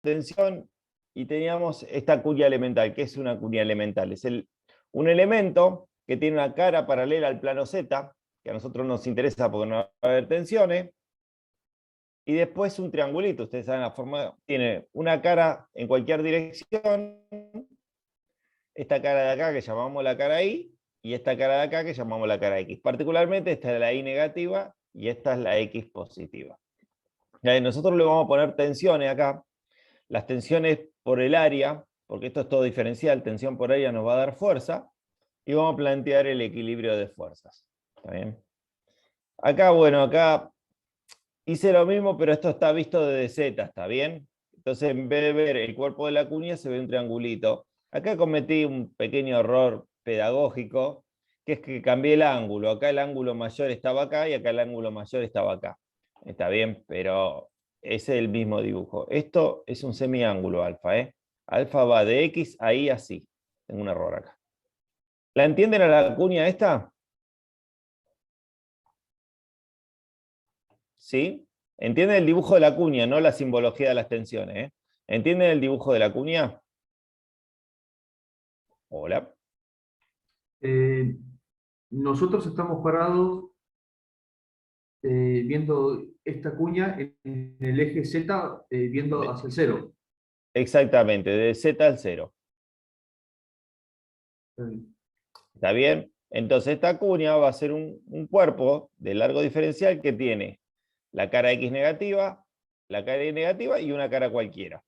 tensión y teníamos esta cuña elemental. ¿Qué es una cuña elemental? Es un elemento que tiene una cara paralela al plano Z, que a nosotros nos interesa porque no va a haber tensiones, y después un triangulito. Ustedes saben la forma, tiene una cara en cualquier dirección, esta cara de acá que llamamos la cara Y, y esta cara de acá que llamamos la cara X. Particularmente esta es la Y negativa y esta es la X positiva. Nosotros le vamos a poner tensiones acá. Las tensiones por el área, porque esto es todo diferencial, tensión por área nos va a dar fuerza, y vamos a plantear el equilibrio de fuerzas. ¿Está bien? Acá, bueno, acá hice lo mismo, pero esto está visto desde Z, ¿está bien? Entonces, en vez de ver el cuerpo de la cuña, se ve un triangulito. Acá cometí un pequeño error pedagógico, que es que cambié el ángulo. Acá el ángulo mayor estaba acá y acá el ángulo mayor estaba acá. Está bien, pero ese es el mismo dibujo. Esto es un semiángulo alfa, ¿eh? Alfa va de X a Y así. Tengo un error acá. ¿La entienden a la cuña esta? ¿Sí? ¿Entienden el dibujo de la cuña, no la simbología de las tensiones? ¿Eh? ¿Entienden el dibujo de la cuña? Hola. Eh, Nosotros estamos parados viendo esta cuña en el eje Z, viendo hacia el cero. Exactamente, de Z al 0. Eh, ¿Está bien? Entonces esta cuña va a ser un cuerpo de largo diferencial que tiene la cara X negativa, la cara Y negativa y una cara cualquiera.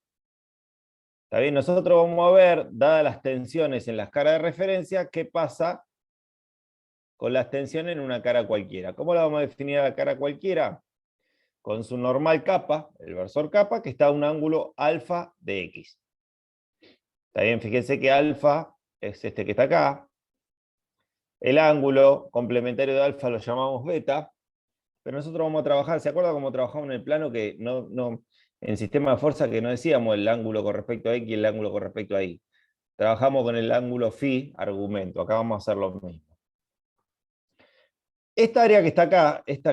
¿Está bien? Nosotros vamos a ver, dadas las tensiones en las caras de referencia, qué pasa con las tensiones en una cara cualquiera. ¿Cómo la vamos a definir a la cara cualquiera? Con su normal capa, el versor capa, que está a un ángulo alfa de X. ¿Está bien? Fíjense que alfa es este que está acá. El ángulo complementario de alfa lo llamamos beta, pero nosotros vamos a trabajar, ¿se acuerdan cómo trabajamos en el plano que en sistema de fuerza que no decíamos el ángulo con respecto a X y el ángulo con respecto a Y? Trabajamos con el ángulo phi, argumento. Acá vamos a hacer lo mismo. Esta área que está acá, esta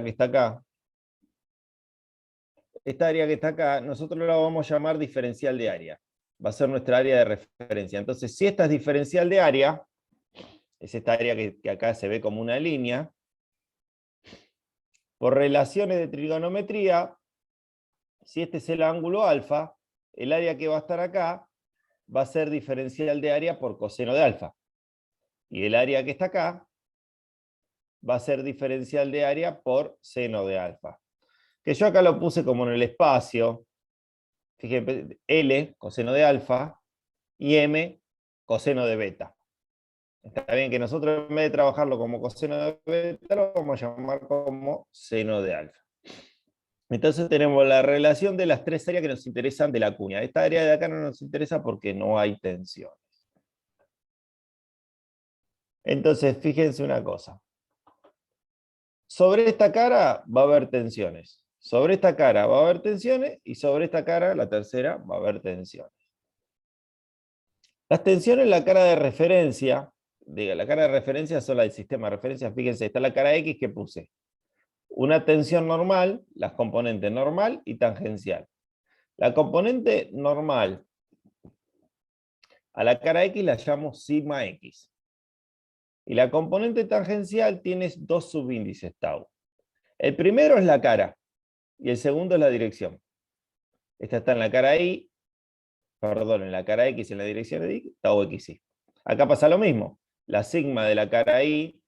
área que está acá, nosotros la vamos a llamar diferencial de área. Va a ser nuestra área de referencia. Entonces, si esta es diferencial de área, es esta área que acá se ve como una línea, por relaciones de trigonometría, si este es el ángulo alfa, el área que va a estar acá va a ser diferencial de área por coseno de alfa. Y el área que está acá va a ser diferencial de área por seno de alfa. Que yo acá lo puse como en el espacio. Fíjense, L, coseno de alfa, y M, coseno de beta. Está bien que nosotros en vez de trabajarlo como coseno de beta, lo vamos a llamar como seno de alfa. Entonces tenemos la relación de las tres áreas que nos interesan de la cuña. Esta área de acá no nos interesa porque no hay tensión. Entonces, fíjense una cosa. Sobre esta cara va a haber tensiones. Sobre esta cara va a haber tensiones y sobre esta cara, la tercera, va a haber tensiones. Las tensiones en la cara de referencia, diga, la cara de referencia son la del sistema de referencia. Fíjense, está la cara X que puse. Una tensión normal, las componentes normal y tangencial. La componente normal a la cara X la llamo sigma X. Y la componente tangencial tiene dos subíndices tau. El primero es la cara y el segundo es la dirección. Esta está en la cara Y, perdón, en la cara X en la dirección de Y, tau XY. Acá pasa lo mismo. La sigma de la cara Y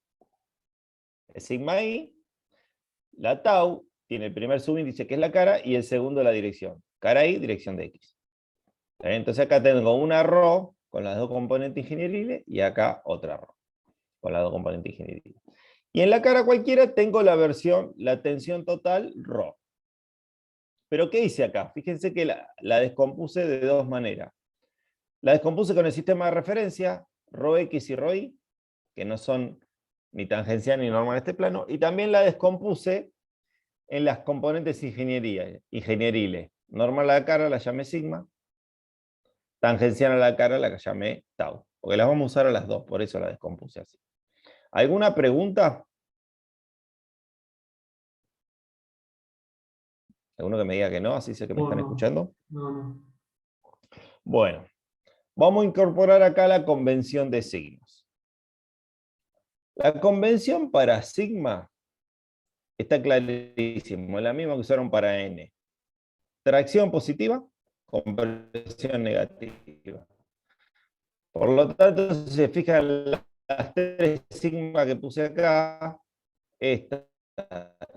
es sigma Y. La tau tiene el primer subíndice que es la cara y el segundo la dirección. Cara Y, dirección de X. Entonces acá tengo una ρ con las dos componentes ingenieriles y acá otra ρ con las dos componentes ingenieriles. Y en la cara cualquiera tengo la tensión total ρ. Pero ¿qué hice acá? Fíjense que la descompuse de dos maneras. La descompuse con el sistema de referencia, ρx y ρy, que no son ni tangencial ni normal en este plano, y también la descompuse en las componentes ingenieriles. Normal a la cara la llamé sigma, tangencial a la cara la llamé tau, porque las vamos a usar a las dos, por eso la descompuse así. ¿Alguna pregunta? ¿Alguno que me diga que no? Así sé que me No, están no, escuchando. no, no. Bueno, vamos a incorporar acá la convención de signos. La convención para sigma está clarísimo, es la misma que usaron para n. Tracción positiva, compresión negativa. Por lo tanto, si se fijan las tres sigma que puse acá, esta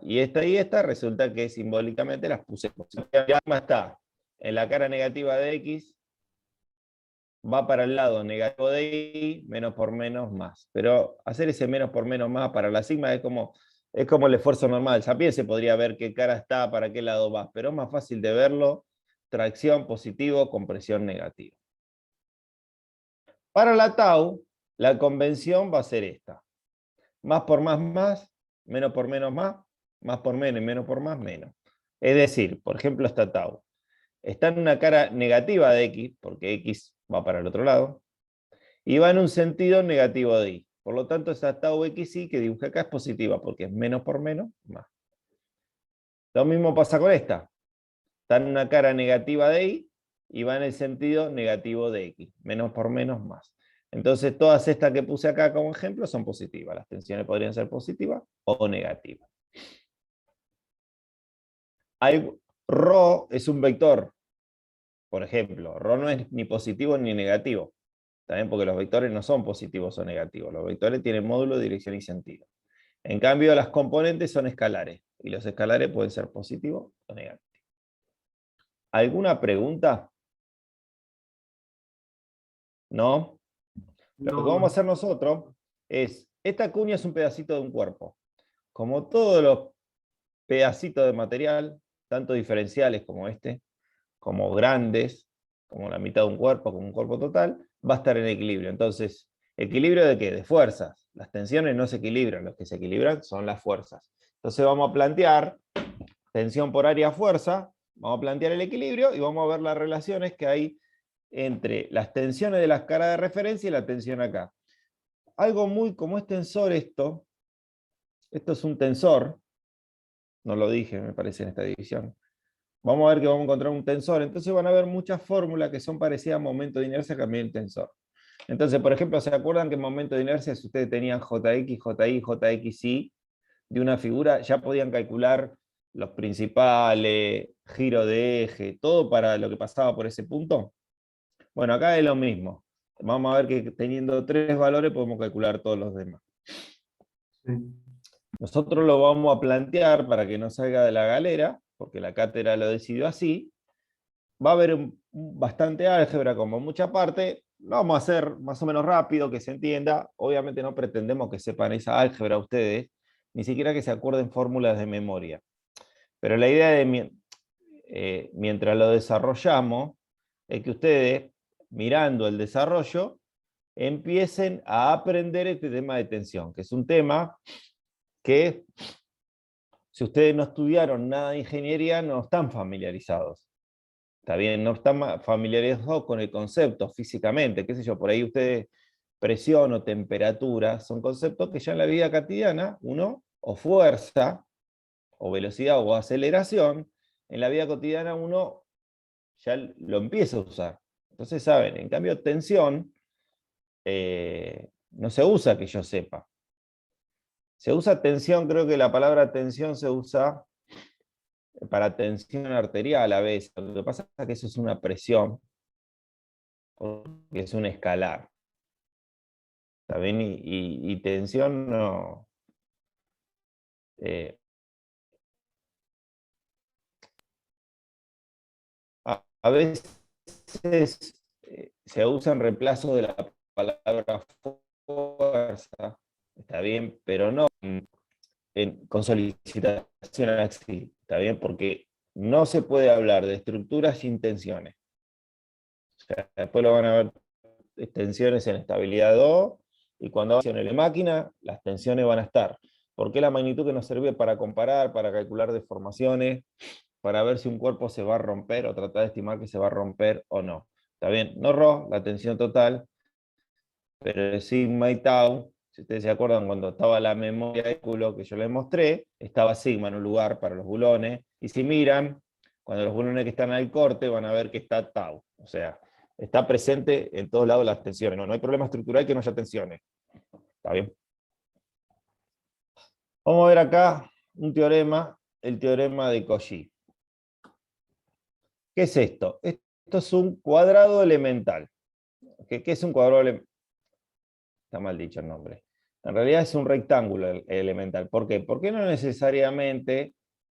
y esta, resulta que simbólicamente las puse. Ya está en la cara negativa de x, va para el lado negativo de y, menos por menos más. Pero hacer ese menos por menos más para la sigma es como el esfuerzo normal. También se podría ver qué cara está, para qué lado va, pero es más fácil de verlo, tracción positivo, compresión negativa. Para la tau, la convención va a ser esta. Más por más, menos por menos más por menos y menos por más, menos. Es decir, por ejemplo, esta tau está en una cara negativa de x, porque x va para el otro lado, y va en un sentido negativo de y. Por lo tanto, esa tau xi que dibujé acá es positiva, porque es menos por menos, más. Lo mismo pasa con esta. Está en una cara negativa de y va en el sentido negativo de x. Menos por menos, más. Entonces, todas estas que puse acá como ejemplo son positivas. Las tensiones podrían ser positivas o negativas. Rho es un vector. Por ejemplo, Rho no es ni positivo ni negativo. También porque los vectores no son positivos o negativos. Los vectores tienen módulo, dirección y sentido. En cambio, las componentes son escalares. Y los escalares pueden ser positivos o negativos. ¿Alguna pregunta? ¿No? Lo que vamos a hacer nosotros es, esta cuña es un pedacito de un cuerpo. Como todos los pedacitos de material, tanto diferenciales como este, como grandes, como la mitad de un cuerpo, como un cuerpo total, va a estar en equilibrio. Entonces, ¿equilibrio de qué? De fuerzas. Las tensiones no se equilibran, los que se equilibran son las fuerzas. Entonces vamos a plantear tensión por área fuerza, vamos a plantear el equilibrio y vamos a ver las relaciones que hay entre las tensiones de las caras de referencia y la tensión acá. Algo muy como es tensor esto es un tensor, no lo dije me parece en esta división. Vamos a ver que vamos a encontrar un tensor, entonces van a haber muchas fórmulas que son parecidas a momento de inercia también el tensor. Entonces, por ejemplo, ¿se acuerdan que en momento de inercia, si ustedes tenían JX, JY, JXY de una figura, ya podían calcular los principales, giro de eje, todo para lo que pasaba por ese punto? Bueno, acá es lo mismo. Vamos a ver que teniendo tres valores podemos calcular todos los demás. Sí. Nosotros lo vamos a plantear para que no salga de la galera, porque la cátedra lo decidió así. Va a haber bastante álgebra, como mucha parte. Lo vamos a hacer más o menos rápido, que se entienda. Obviamente no pretendemos que sepan esa álgebra ustedes, ni siquiera que se acuerden fórmulas de memoria. Pero la idea de mientras lo desarrollamos es que ustedes, mirando el desarrollo, empiecen a aprender este tema de tensión, que es un tema que, si ustedes no estudiaron nada de ingeniería, no están familiarizados. Está bien, no están familiarizados con el concepto físicamente, qué sé yo, por ahí ustedes, presión o temperatura, son conceptos que ya en la vida cotidiana, uno, o fuerza, o velocidad o aceleración, en la vida cotidiana uno ya lo empieza a usar. Entonces saben, en cambio tensión, no se usa que yo sepa. Se usa tensión, creo que la palabra tensión se usa para tensión arterial a veces. Lo que pasa es que eso es una presión, porque es un escalar. ¿Está bien? Y tensión no. A veces se usa en reemplazo de la palabra fuerza, está bien, pero no con solicitación así, está bien, porque no se puede hablar de estructuras sin tensiones. O sea, después lo van a ver tensiones en estabilidad 2, y cuando tensiones de máquina, las tensiones van a estar. Porque la magnitud que nos sirve para comparar, para calcular deformaciones, para ver si un cuerpo se va a romper o tratar de estimar que se va a romper o no. ¿Está bien? No Rho, la tensión total, pero sigma y tau, si ustedes se acuerdan cuando estaba la memoria de cálculo que yo les mostré, estaba sigma en un lugar para los bulones, y si miran, cuando los bulones que están al corte van a ver que está tau. O sea, Está presente en todos lados las tensiones. No hay problema estructural que no haya tensiones. ¿Está bien? Vamos a ver acá un teorema, el teorema de Cauchy. ¿Qué es esto? Esto es un cuadrado elemental. ¿Qué es un cuadrado elemental? Está mal dicho el nombre. En realidad es un rectángulo elemental. ¿Por qué? Porque no necesariamente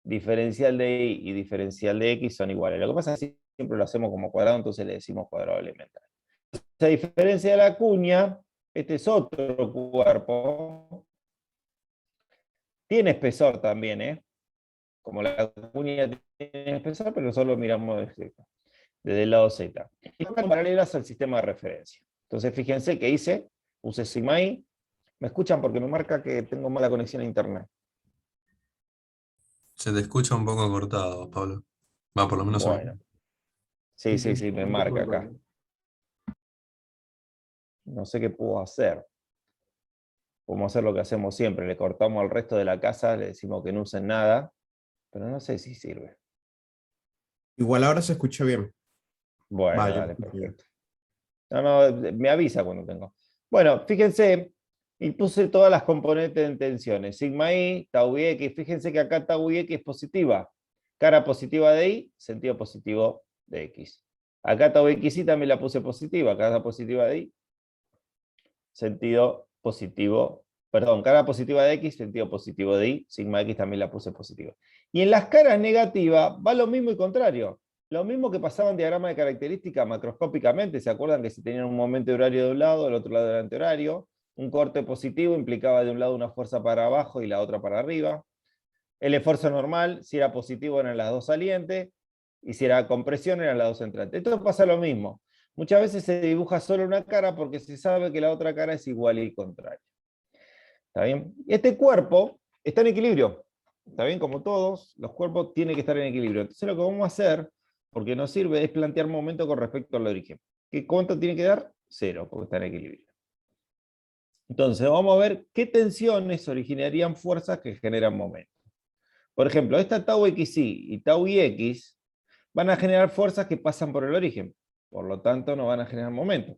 diferencial de y diferencial de x son iguales. Lo que pasa es que siempre lo hacemos como cuadrado, entonces le decimos cuadrado elemental. A diferencia de la cuña, este es otro cuerpo. Tiene espesor también, ¿eh? Como la cuña tiene espesor, pero solo miramos desde el lado z. Y son paralelas al sistema de referencia. Entonces fíjense que hice, puse sigma i. ¿Me escuchan? Porque me marca que tengo mala conexión a internet. Se te escucha un poco cortado, Pablo. Va, por lo menos a mí. Bueno, sí, me un marca poco acá. No sé qué puedo hacer. Podemos hacer lo que hacemos siempre. Le cortamos al resto de la casa, le decimos que no usen nada, pero no sé si sirve. Igual ahora se escucha bien. Bueno, Va, yo lo dale, escucho bien. perfecto. No, me avisa cuando tengo. Bueno, fíjense, y puse todas las componentes en tensiones. Sigma i, tau i x. Fíjense que acá tau i x es positiva. Cara positiva de i, sentido positivo de x. Acá tau x y también la puse positiva. Cara positiva de i, sentido positivo. Perdón, cara positiva de x, sentido positivo de y. Sigma x también la puse positiva. Y en las caras negativas va lo mismo y contrario. Lo mismo que pasaba en diagrama de característica macroscópicamente. ¿Se acuerdan que si tenían un momento horario de un lado, del otro lado era antihorario? Un corte positivo implicaba de un lado una fuerza para abajo y la otra para arriba. El esfuerzo normal, si era positivo, eran las dos salientes. Y si era compresión, eran las dos entrantes. Esto pasa lo mismo. Muchas veces se dibuja solo una cara porque se sabe que la otra cara es igual y contraria. ¿Está bien? Este cuerpo está en equilibrio. ¿Está bien? Como todos, los cuerpos tienen que estar en equilibrio. Entonces lo que vamos a hacer, porque nos sirve, es plantear momento con respecto al origen. ¿Qué cuánto tiene que dar? 0, porque está en equilibrio. Entonces vamos a ver qué tensiones originarían fuerzas que generan momento. Por ejemplo, esta tau xi y tau ix van a generar fuerzas que pasan por el origen. Por lo tanto, no van a generar momento.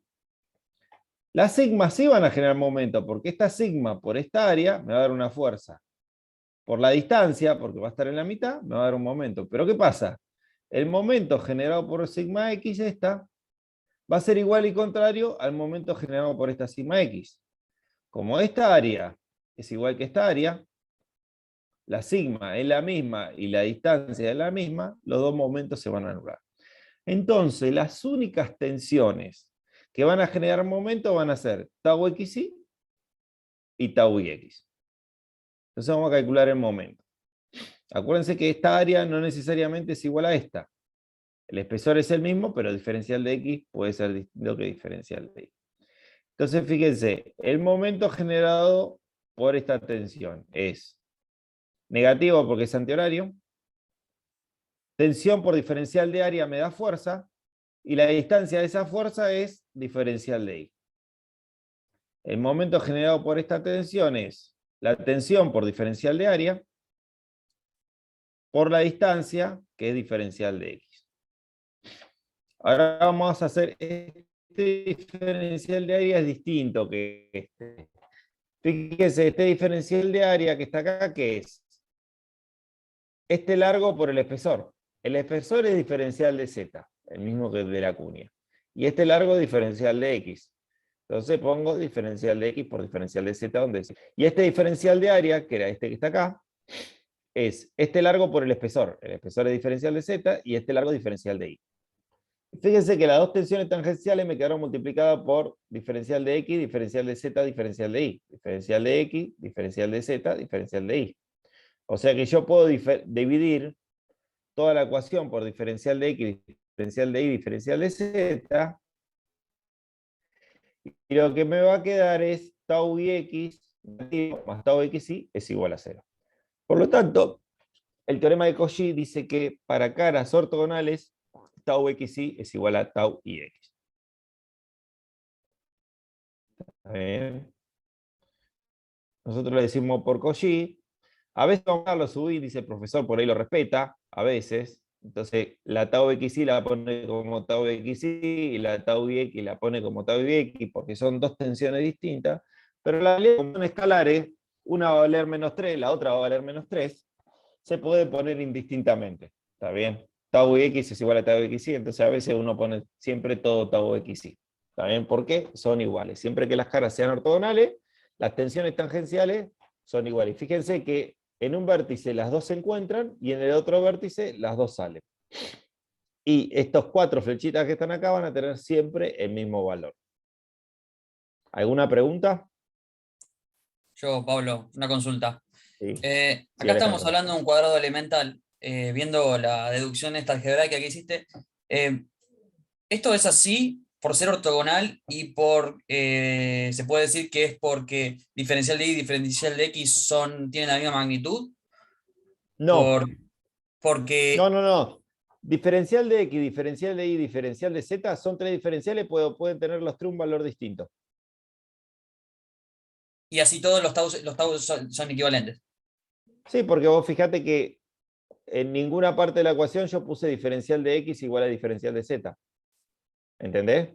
Las sigmas sí van a generar momento, porque esta sigma por esta área me va a dar una fuerza. Por la distancia, porque va a estar en la mitad, me va a dar un momento. Pero ¿qué pasa? El momento generado por sigma x, esta, va a ser igual y contrario al momento generado por esta sigma x. Como esta área es igual que esta área, la sigma es la misma y la distancia es la misma, los dos momentos se van a anular. Entonces, las únicas tensiones que van a generar momento van a ser tau xi y tau ix. Entonces vamos a calcular el momento. Acuérdense que esta área no necesariamente es igual a esta. El espesor es el mismo, pero el diferencial de x puede ser distinto que el diferencial de y. Entonces, fíjense, el momento generado por esta tensión es negativo porque es antihorario, tensión por diferencial de área me da fuerza, y la distancia de esa fuerza es diferencial de y. El momento generado por esta tensión es la tensión por diferencial de área por la distancia, que es diferencial de x. Ahora vamos a hacer este diferencial de área es distinto que este. Fíjense, este diferencial de área que está acá, ¿qué es? Este largo por el espesor. El espesor es diferencial de z, el mismo que el de la cuña. Y este largo es diferencial de x. Entonces pongo diferencial de x por diferencial de z, donde es. Y este diferencial de área, que era este que está acá, es este largo por el espesor. El espesor es diferencial de z y este largo es diferencial de y. Fíjense que las dos tensiones tangenciales me quedaron multiplicadas por diferencial de x, diferencial de z, diferencial de y. Diferencial de x, diferencial de z, diferencial de y. O sea que yo puedo dividir toda la ecuación por diferencial de x, diferencial de y, diferencial de z. Y lo que me va a quedar es tau ix más tau xi es igual a 0. Por lo tanto, el teorema de Cauchy dice que para caras ortogonales, tau xi es igual a tau ix. ¿Está bien? Nosotros le decimos por Cauchy. A veces vamos a darlo a subir, dice el profesor, por ahí lo respeta. A veces, Entonces, la tau xy la pone como tau xy y la tau ix la pone como tau ix, porque son dos tensiones distintas, pero la realidad, como son escalares, una va a valer -3, la otra va a valer -3, se puede poner indistintamente. ¿Está bien? Tau x es igual a tau xy, entonces a veces uno pone siempre todo tau xy. ¿Está bien? Porque son iguales. Siempre que las caras sean ortogonales, las tensiones tangenciales son iguales. Fíjense que en un vértice las dos se encuentran y en el otro vértice las dos salen. Y estos 4 flechitas que están acá van a tener siempre el mismo valor. ¿Alguna pregunta? Yo, Pablo, una consulta. Sí. Acá estamos Alejandro. hablando de un cuadrado elemental, viendo la deducción esta algebraica que hiciste. ¿Esto es así por ser ortogonal y se puede decir que es porque diferencial de y diferencial de x tienen la misma magnitud? No, Porque, no. Diferencial de x, diferencial de y, diferencial de z son 3 diferenciales, pueden tener los 3 un valor distinto. y así todos los taus son equivalentes. Sí, porque vos fijate que en ninguna parte de la ecuación yo puse diferencial de x igual a diferencial de z. ¿Entendés?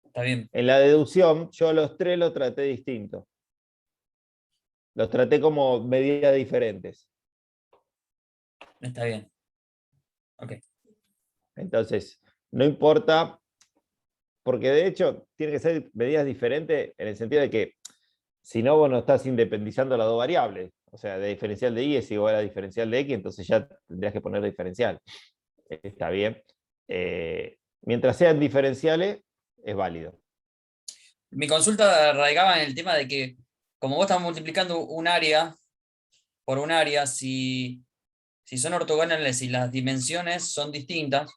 Está bien, En la deducción yo a los 3 los traté distintos. Los traté como medidas diferentes. está bien. Ok. Entonces, no importa, porque de hecho tiene que ser medidas diferentes en el sentido de que si no, vos no estás independizando las dos variables. O sea, de diferencial de y es igual a diferencial de x, entonces ya tendrías que poner diferencial. Está bien. Mientras sean diferenciales, es válido. Mi consulta radicaba en el tema de que, como vos estás multiplicando un área por un área, si son ortogonales y las dimensiones son distintas,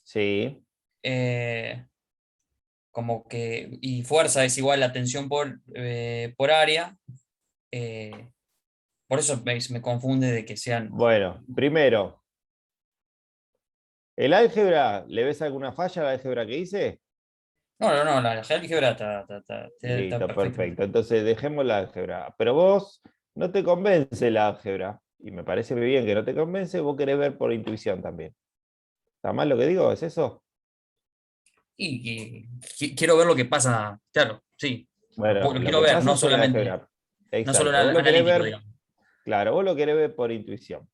Sí. como que, y fuerza es igual a tensión por área, por eso me confunde de que sean... Bueno, primero, ¿el álgebra, le ves alguna falla al álgebra que hice? No, la álgebra está Listo, perfecta. perfecto. Entonces dejemos la álgebra. Pero vos no te convence la álgebra, y me parece bien que no te convence, vos querés ver por intuición también. ¿Está mal lo que digo? ¿Es eso? Quiero ver lo que pasa, claro, sí. Bueno, Lo lo quiero que ver, pasa no es el solamente, álgebra. no solo Exacto. Vos lo querés analítico, ver, digamos. claro, vos lo querés ver por intuición.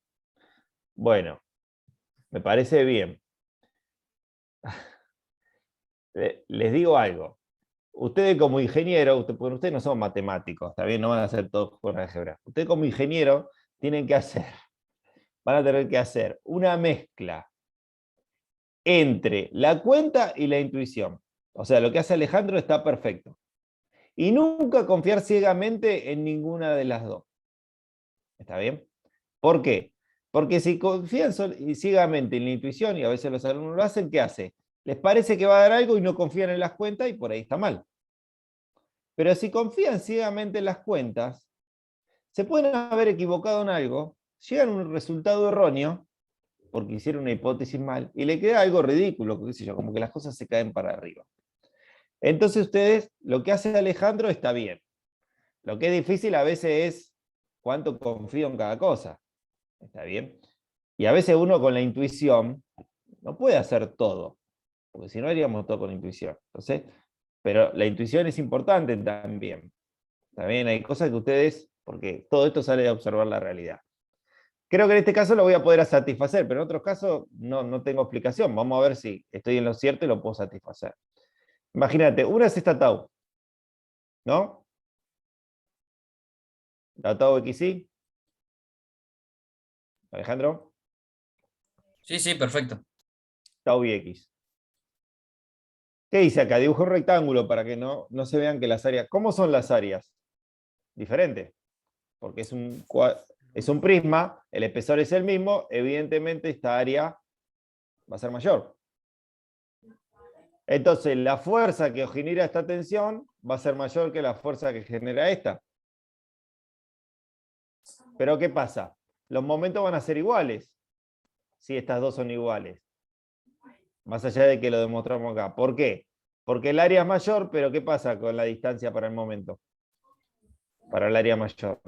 Bueno, me parece bien. Les digo algo. Ustedes como ingeniero, porque ustedes no son matemáticos, ¿está bien? No van a hacer todo con álgebra. Ustedes como ingeniero van a tener que hacer una mezcla entre la cuenta y la intuición. O sea, lo que hace Alejandro está perfecto. Y nunca confiar ciegamente en ninguna de las dos. ¿Está bien? ¿Por qué? Porque si confían ciegamente en la intuición, y a veces los alumnos lo hacen, ¿qué hace? Les parece que va a dar algo y no confían en las cuentas y por ahí está mal. Pero si confían ciegamente en las cuentas, se pueden haber equivocado en algo, llegan a un resultado erróneo, porque hicieron una hipótesis mal, y le queda algo ridículo, qué sé yo, como que las cosas se caen para arriba. Entonces ustedes, lo que hace Alejandro está bien. Lo que es difícil a veces es cuánto confío en cada cosa. ¿Está bien? Y a veces uno con la intuición no puede hacer todo, porque si no haríamos todo con intuición. Entonces, pero la intuición es importante también. También hay cosas que ustedes, porque todo esto sale de observar la realidad. Creo que en este caso lo voy a poder satisfacer, pero en otros casos no tengo explicación. Vamos a ver si estoy en lo cierto y lo puedo satisfacer. Imagínate, una es esta tau, ¿no? La tau xy. Alejandro, Sí, perfecto. tau x. ¿Qué dice acá? Dibujo un rectángulo para que no se vean que las áreas. ¿Cómo son las áreas? Diferente, porque es un prisma, el espesor es el mismo, evidentemente esta área va a ser mayor. Entonces, la fuerza que genera esta tensión va a ser mayor que la fuerza que genera esta. Pero ¿qué pasa? Los momentos van a ser iguales, si estas dos son iguales. Más allá de que lo demostramos acá. ¿Por qué? Porque el área es mayor, pero ¿qué pasa con la distancia para el momento? Para el área mayor.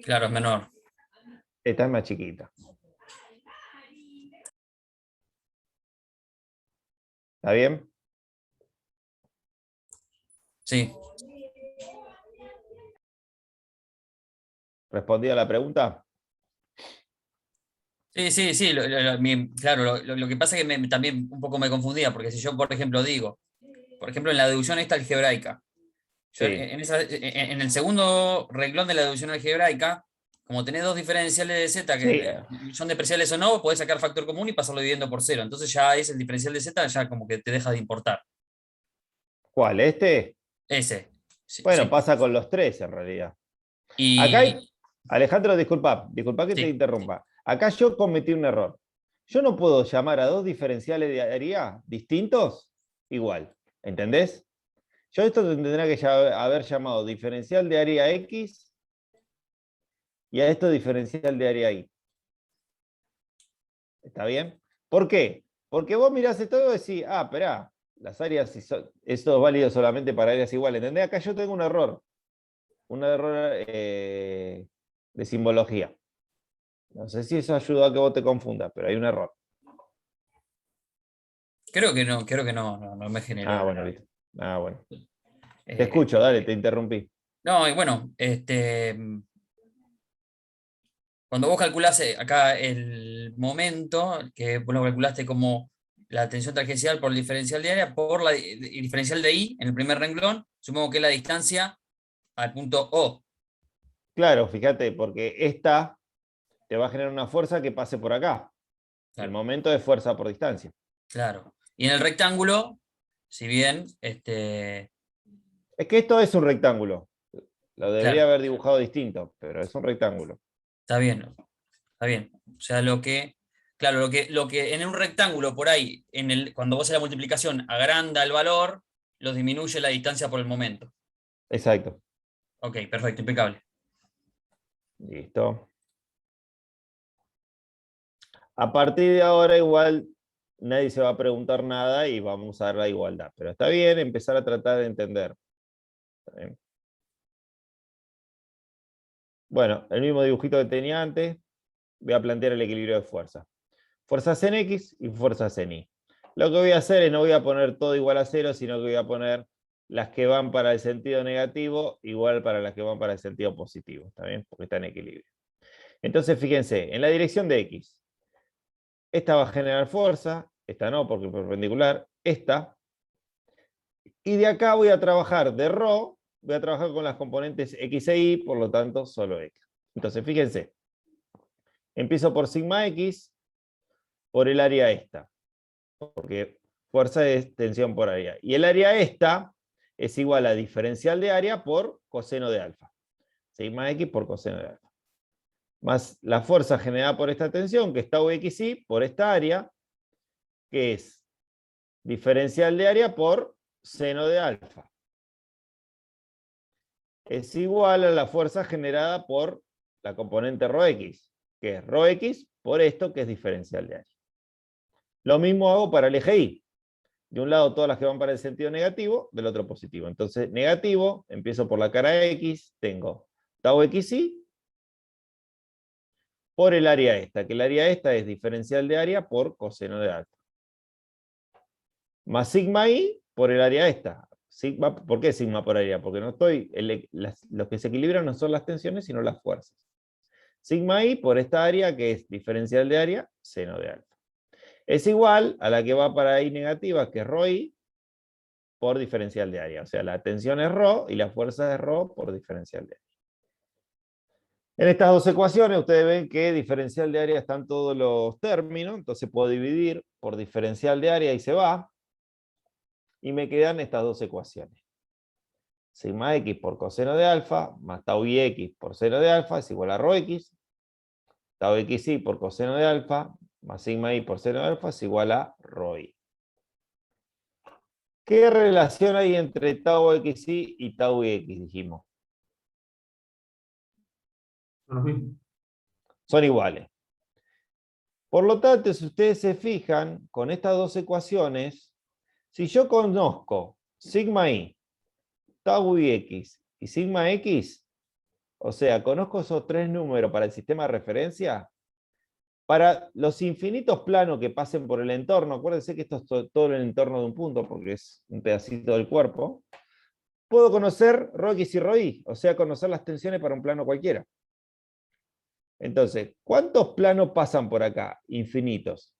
Claro, es menor. Esta es más chiquita. ¿Está bien? Sí. ¿Respondí a la pregunta? Sí, claro, lo que pasa es que también un poco me confundía, porque si yo, por ejemplo, digo, por ejemplo, en la deducción esta algebraica, yo Sí. en el segundo renglón de la deducción algebraica, como tenés dos diferenciales de z Sí. que son despreciables o no, podés sacar factor común y pasarlo dividiendo por cero. Entonces ya es el diferencial de z, ya como que te deja de importar. ¿Cuál? ¿Este? Ese. Sí, Bueno, sí. pasa con los tres en realidad. Acá Y hay, Alejandro, disculpa que te sí, interrumpa. Acá yo cometí un error. Yo no puedo llamar a dos diferenciales de área distintos igual. ¿Entendés? Yo esto tendría que haber llamado diferencial de área X y a esto diferencial de área Y. ¿Está bien? ¿Por qué? Porque vos mirás esto y decís, esperá, las áreas, esto es válido solamente para áreas iguales. ¿Entendés? Acá yo tengo un error de simbología. No sé si eso ayudó a que vos te confundas, pero hay un error. creo que no me generó. Bueno, listo. Bueno. Te Eh, escucho, dale, te interrumpí. no, y bueno, cuando vos calculás acá el momento, que vos lo calculaste como la tensión tangencial por el diferencial de área, por el diferencial de I en el primer renglón, supongo que es la distancia al punto O. Claro, fíjate, porque esta te va a generar una fuerza que pase por acá. El Claro, momento es fuerza por distancia. claro. Y en el rectángulo, si bien, Es que esto es un rectángulo. Lo debería claro, haber dibujado distinto, pero es un rectángulo. está bien, está bien. O sea, claro, lo que en un rectángulo por ahí, cuando vos haces la multiplicación, agranda el valor, lo disminuye la distancia por el momento. Exacto. Ok, perfecto, impecable. Listo. A partir de ahora igual nadie se va a preguntar nada y vamos a dar la igualdad. Pero está bien empezar a tratar de entender. ¿Está bien? Bueno, el mismo dibujito que tenía antes, voy a plantear el equilibrio de fuerzas. Fuerzas en X y fuerzas en Y. Lo que voy a hacer es no voy a poner todo igual a 0, sino que voy a poner las que van para el sentido negativo igual para las que van para el sentido positivo. ¿Está bien? Porque está en equilibrio. Entonces, fíjense, en la dirección de X, esta va a generar fuerza, esta no, porque es perpendicular, esta. Y de acá voy a trabajar de ρ, voy a trabajar con las componentes X e Y, por lo tanto, solo X. Entonces, fíjense, empiezo por sigma X, por el área esta, porque fuerza es tensión por área. Y el área esta es igual a diferencial de área por coseno de alfa. Sigma X por coseno de alfa. Más la fuerza generada por esta tensión, que es tau XY, por esta área, que es diferencial de área por seno de alfa. Es igual a la fuerza generada por la componente ρx, que es ρx por esto, que es diferencial de área. Lo mismo hago para el eje Y. De un lado todas las que van para el sentido negativo, del otro positivo. Entonces, negativo, empiezo por la cara X, tengo tau XY por el área esta, que el área esta es diferencial de área por coseno de alfa. Más sigma I por el área esta. Sigma, ¿por qué sigma por área? Porque no estoy, los que se equilibran no son las tensiones, sino las fuerzas. Sigma I por esta área que es diferencial de área, seno de alfa. Es igual a la que va para I negativa, que es ρI, por diferencial de área. O sea, la tensión es ρ y la fuerza es ρ por diferencial de área. En estas dos ecuaciones ustedes ven que diferencial de área están todos los términos, entonces puedo dividir por diferencial de área y se va, y me quedan estas dos ecuaciones. Sigma x por coseno de alfa más tau i x por seno de alfa es igual a ρx. Tau xy por coseno de alfa más sigma i por seno de alfa es igual a ρi. ¿Qué relación hay entre tau xy y tau x? Dijimos. Son los mismos. Son iguales. Por lo tanto, si ustedes se fijan, con estas dos ecuaciones, si yo conozco sigma i, tau x y sigma x, o sea, conozco esos tres números para el sistema de referencia, Para los infinitos planos que pasen por el entorno, acuérdense que esto es todo el entorno de un punto, porque es un pedacito del cuerpo, puedo conocer ρx y ρy, o sea, conocer las tensiones para un plano cualquiera. Entonces, ¿cuántos planos pasan por acá? Infinitos.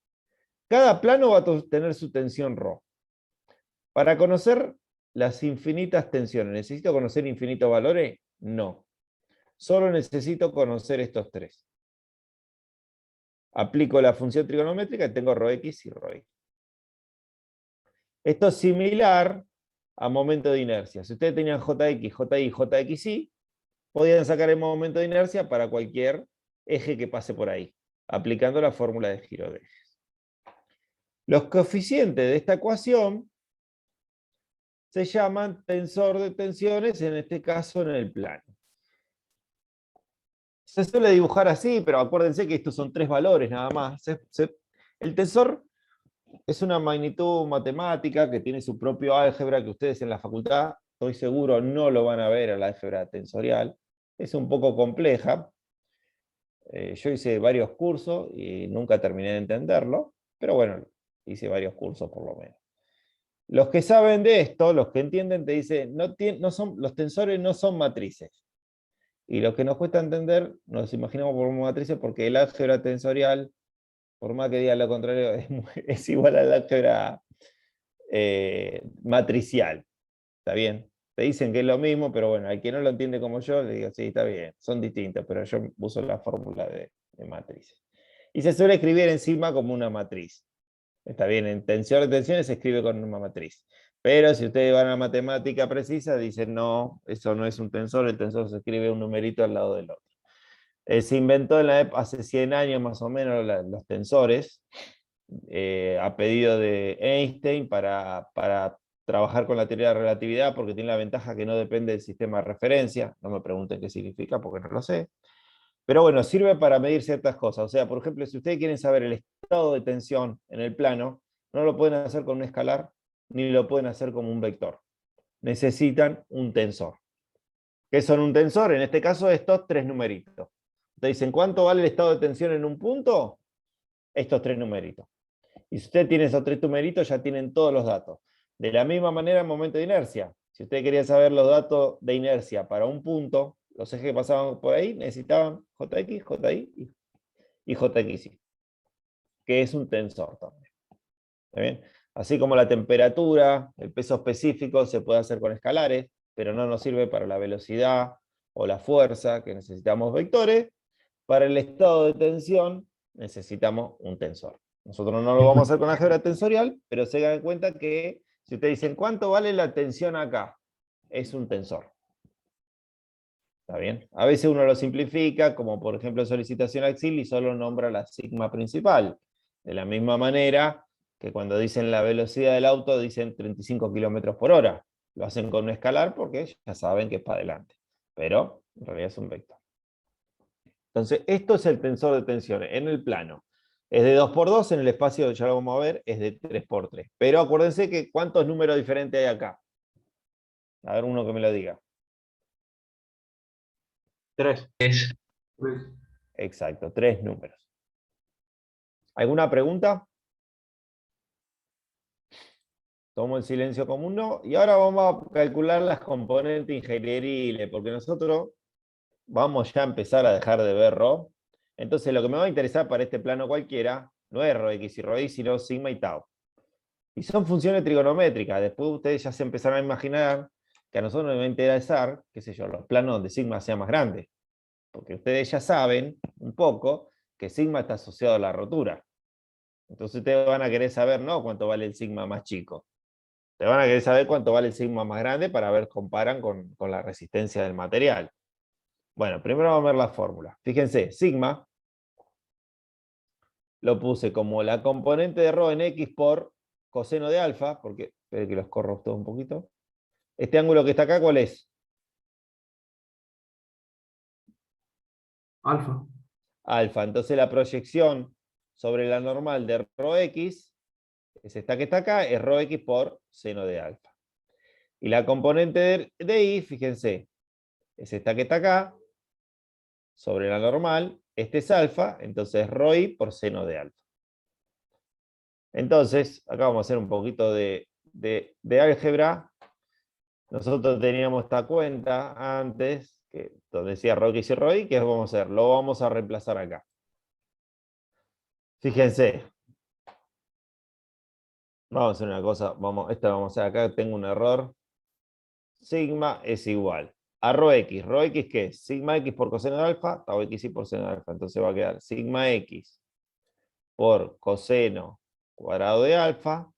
Cada plano va a tener su tensión ρ. Para conocer las infinitas tensiones, ¿necesito conocer infinitos valores? No. Solo necesito conocer estos tres. Aplico la función trigonométrica y tengo ρx y ρy. Esto es similar a momento de inercia. Si ustedes tenían jx, ji, jxi, podían sacar el momento de inercia para cualquier eje que pase por ahí, aplicando la fórmula de giro de ejes. Los coeficientes de esta ecuación se llaman tensor de tensiones, en este caso en el plano. Se suele dibujar así, pero acuérdense que estos son tres valores nada más. El tensor es una magnitud matemática que tiene su propio álgebra, que ustedes en la facultad, estoy seguro, no lo van a ver a la álgebra tensorial. Es un poco compleja. Yo hice varios cursos y nunca terminé de entenderlo, pero bueno, hice varios cursos por lo menos. Los que saben de esto, los que entienden, te dicen, los tensores no son matrices. Y los que nos cuesta entender, nos imaginamos por matrices porque el álgebra tensorial, por más que diga lo contrario, es igual al álgebra matricial. ¿Está bien? Te dicen que es lo mismo, pero bueno, al que no lo entiende como yo, le digo, sí, está bien, son distintos, pero yo uso la fórmula de matrices. Y se suele escribir encima como una matriz. Está bien, en tensor de tensiones se escribe con una matriz. Pero si ustedes van a matemática precisa, dicen, no, eso no es un tensor, el tensor se escribe un numerito al lado del otro. Se inventó hace 100 años más o menos los tensores, a pedido de Einstein para trabajar con la teoría de la relatividad, porque tiene la ventaja que no depende del sistema de referencia. No me pregunten qué significa, porque no lo sé. Pero bueno, sirve para medir ciertas cosas. O sea, por ejemplo, si ustedes quieren saber el estado de tensión en el plano, no lo pueden hacer con un escalar, ni lo pueden hacer como un vector. Necesitan un tensor. ¿Qué son un tensor? En este caso, estos tres numeritos. Ustedes dicen, ¿cuánto vale el estado de tensión en un punto? Estos tres numeritos. Y si usted tiene esos tres numeritos, ya tienen todos los datos. De la misma manera, en momento de inercia. Si usted quería saber los datos de inercia para un punto, los ejes que pasaban por ahí necesitaban Jx, Ji y Jxi, que es un tensor también. ¿Está bien? Así como la temperatura, el peso específico se puede hacer con escalares, pero no nos sirve para la velocidad o la fuerza, que necesitamos vectores. Para el estado de tensión necesitamos un tensor. Nosotros no lo vamos a hacer con álgebra tensorial, pero se dan cuenta que si ustedes dicen, ¿cuánto vale la tensión acá? Es un tensor. ¿Está bien? A veces uno lo simplifica, como por ejemplo solicitación axil, y solo nombra la sigma principal. De la misma manera que cuando dicen la velocidad del auto, dicen 35 km por hora. Lo hacen con un escalar porque ya saben que es para adelante. Pero en realidad es un vector. Entonces, esto es el tensor de tensiones en el plano. Es de 2×2, en el espacio, ya lo vamos a ver, es de 3×3. Pero acuérdense que ¿cuántos números diferentes hay acá? A ver, uno que me lo diga. 3. Exacto, 3 números. ¿Alguna pregunta? Tomo el silencio como un no. Y ahora vamos a calcular las componentes ingenieriles, porque nosotros vamos ya a empezar a dejar de ver ρ. Entonces lo que me va a interesar para este plano cualquiera no es ρx y ρy, sino sigma y tau. Y son funciones trigonométricas. Después ustedes ya se empezaron a imaginar que a nosotros nos va a interesar, qué sé yo, los planos donde sigma sea más grande. Porque ustedes ya saben un poco que sigma está asociado a la rotura. Entonces ustedes van a querer saber, no cuánto vale el sigma más chico. Te van a querer saber cuánto vale el sigma más grande para ver, comparan con la resistencia del material. Bueno, primero vamos a ver la fórmula. Fíjense, sigma lo puse como la componente de ρ en x por coseno de alfa, porque, esperen que los corro todos un poquito. Este ángulo que está acá, ¿cuál es? Alfa. Alfa. Entonces la proyección sobre la normal de ρx, es esta que está acá, es ρx por seno de alfa. Y la componente de y, fíjense, es esta que está acá, sobre la normal, este es alfa, entonces ρi por seno de alfa. Entonces, acá vamos a hacer un poquito de álgebra. Nosotros teníamos esta cuenta antes, donde decía X y ρi, ¿qué vamos a hacer? Lo vamos a reemplazar acá. Fíjense. Vamos a hacer una cosa, esta vamos a hacer acá, tengo un error. Sigma es igual a ρx. ¿Ρx qué es? Sigma x por coseno de alfa, tau xy por seno de alfa. Entonces va a quedar sigma x por coseno cuadrado de alfa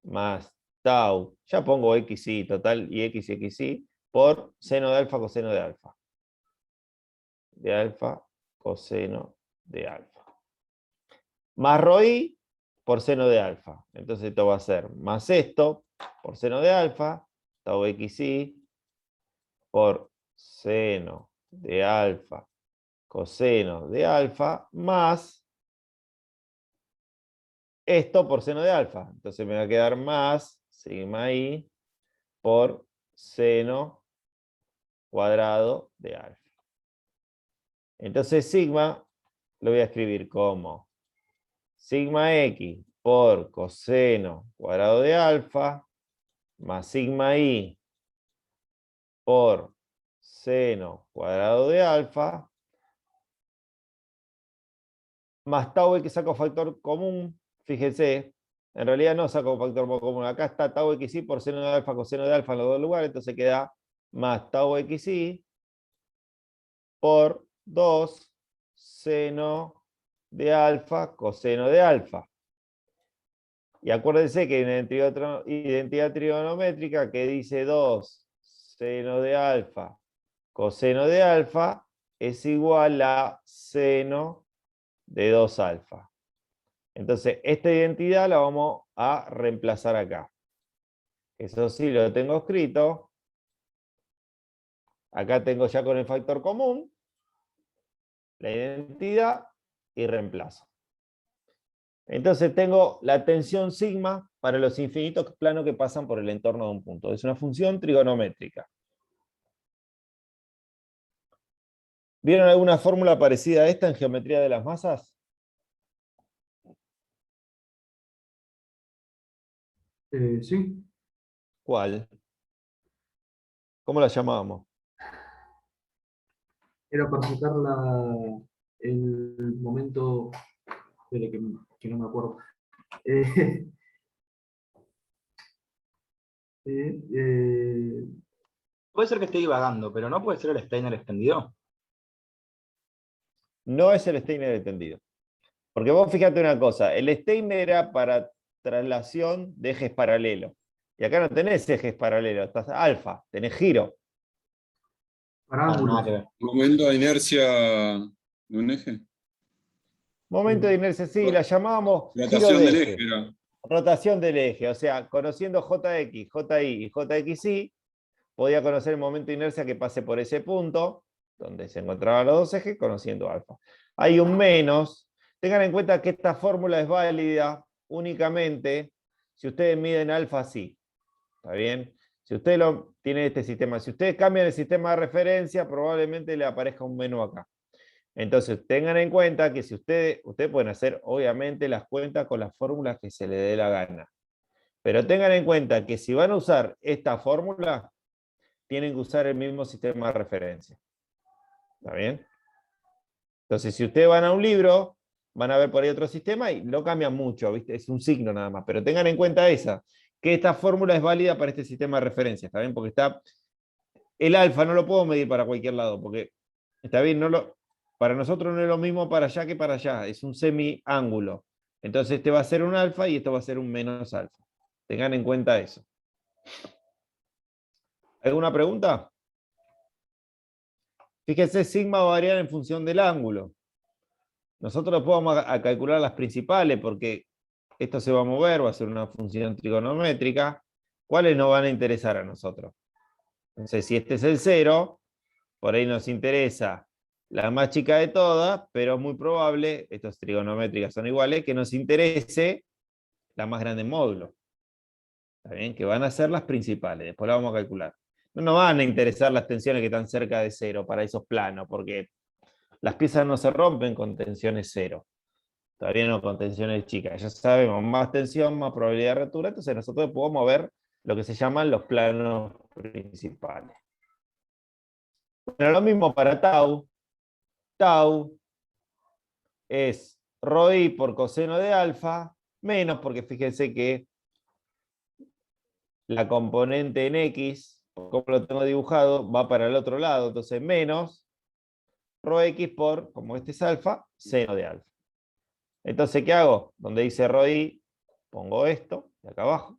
más tau, ya pongo xy total y xy, por seno de alfa coseno de alfa. De alfa coseno de alfa. Más ρi por seno de alfa. Entonces esto va a ser más esto por seno de alfa, tau xy, por seno de alfa coseno de alfa, más esto por seno de alfa. Entonces me va a quedar más sigma i por seno cuadrado de alfa. Entonces sigma lo voy a escribir como sigma x por coseno cuadrado de alfa más sigma i por seno cuadrado de alfa más tau x saco factor común. Fíjense, en realidad no saco factor común. Acá está tau xy por seno de alfa coseno de alfa en los dos lugares. Entonces queda más tau xy por 2 seno de alfa coseno de alfa. Y acuérdense que hay una identidad trigonométrica que dice 2 seno de alfa coseno de alfa es igual a seno de 2 alfa. Entonces, esta identidad la vamos a reemplazar acá. Eso sí lo tengo escrito. Acá tengo ya con el factor común la identidad y reemplazo. Entonces tengo la tensión sigma para los infinitos planos que pasan por el entorno de un punto. Es una función trigonométrica. ¿Vieron alguna fórmula parecida a esta en geometría de las masas? Sí, ¿Cuál? ¿Cómo la llamábamos? era para sacar el momento, espere que no me acuerdo. Eh, eh, Puede ser que esté divagando, pero no puede ser el Steiner extendido. No es el Steiner extendido. Porque vos fíjate una cosa, el Steiner era para traslación de ejes paralelos. Y acá no tenés ejes paralelos, estás alfa, tenés giro. para Nada ángulos. que ver. Momento de inercia de un eje. Momento de inercia, sí, la llamábamos giro Rotación de del eje. eje era. Rotación del eje, o sea, conociendo JX, JY y JXY, podía conocer el momento de inercia que pase por ese punto, donde se encontraban los dos ejes, conociendo alfa. Hay un menos. Tengan en cuenta que esta fórmula es válida únicamente si ustedes miden alfa así. ¿Está bien? Si ustedes tienen este sistema, si ustedes cambian el sistema de referencia, probablemente le aparezca un menos acá. Entonces, tengan en cuenta que si ustedes pueden hacer, obviamente, las cuentas con las fórmulas que se les dé la gana. Pero tengan en cuenta que si van a usar esta fórmula, tienen que usar el mismo sistema de referencia. ¿Está bien? Entonces, si ustedes van a un libro, van a ver por ahí otro sistema y no cambia mucho, ¿viste? Es un signo nada más. Pero tengan en cuenta que esta fórmula es válida para este sistema de referencia. ¿Está bien? Porque el alfa no lo puedo medir para cualquier lado, porque, está bien, para nosotros no es lo mismo para allá que para allá. Es un semiángulo. Entonces, este va a ser un alfa y esto va a ser un menos alfa. Tengan en cuenta eso. ¿Alguna pregunta? Fíjense, sigma va a variar en función del ángulo. Nosotros vamos a calcular las principales porque esto se va a mover, va a ser una función trigonométrica. ¿Cuáles nos van a interesar a nosotros? Entonces, si este es el 0, por ahí nos interesa la más chica de todas, pero es muy probable, estas trigonométricas son iguales, que nos interese la más grande en módulo. ¿Está bien? Que van a ser las principales, después la vamos a calcular. No nos van a interesar las tensiones que están cerca de 0 para esos planos, porque las piezas no se rompen con tensiones cero. Todavía no con tensiones chicas. Ya sabemos, más tensión, más probabilidad de rotura. Entonces nosotros podemos ver lo que se llaman los planos principales. Bueno, lo mismo para tau. Tau es ρi por coseno de alfa, menos, porque fíjense que la componente en x, como lo tengo dibujado, va para el otro lado. Entonces menos ρx por, como este es alfa, seno de alfa. Entonces, ¿qué hago? Donde dice ρi, pongo esto de acá abajo.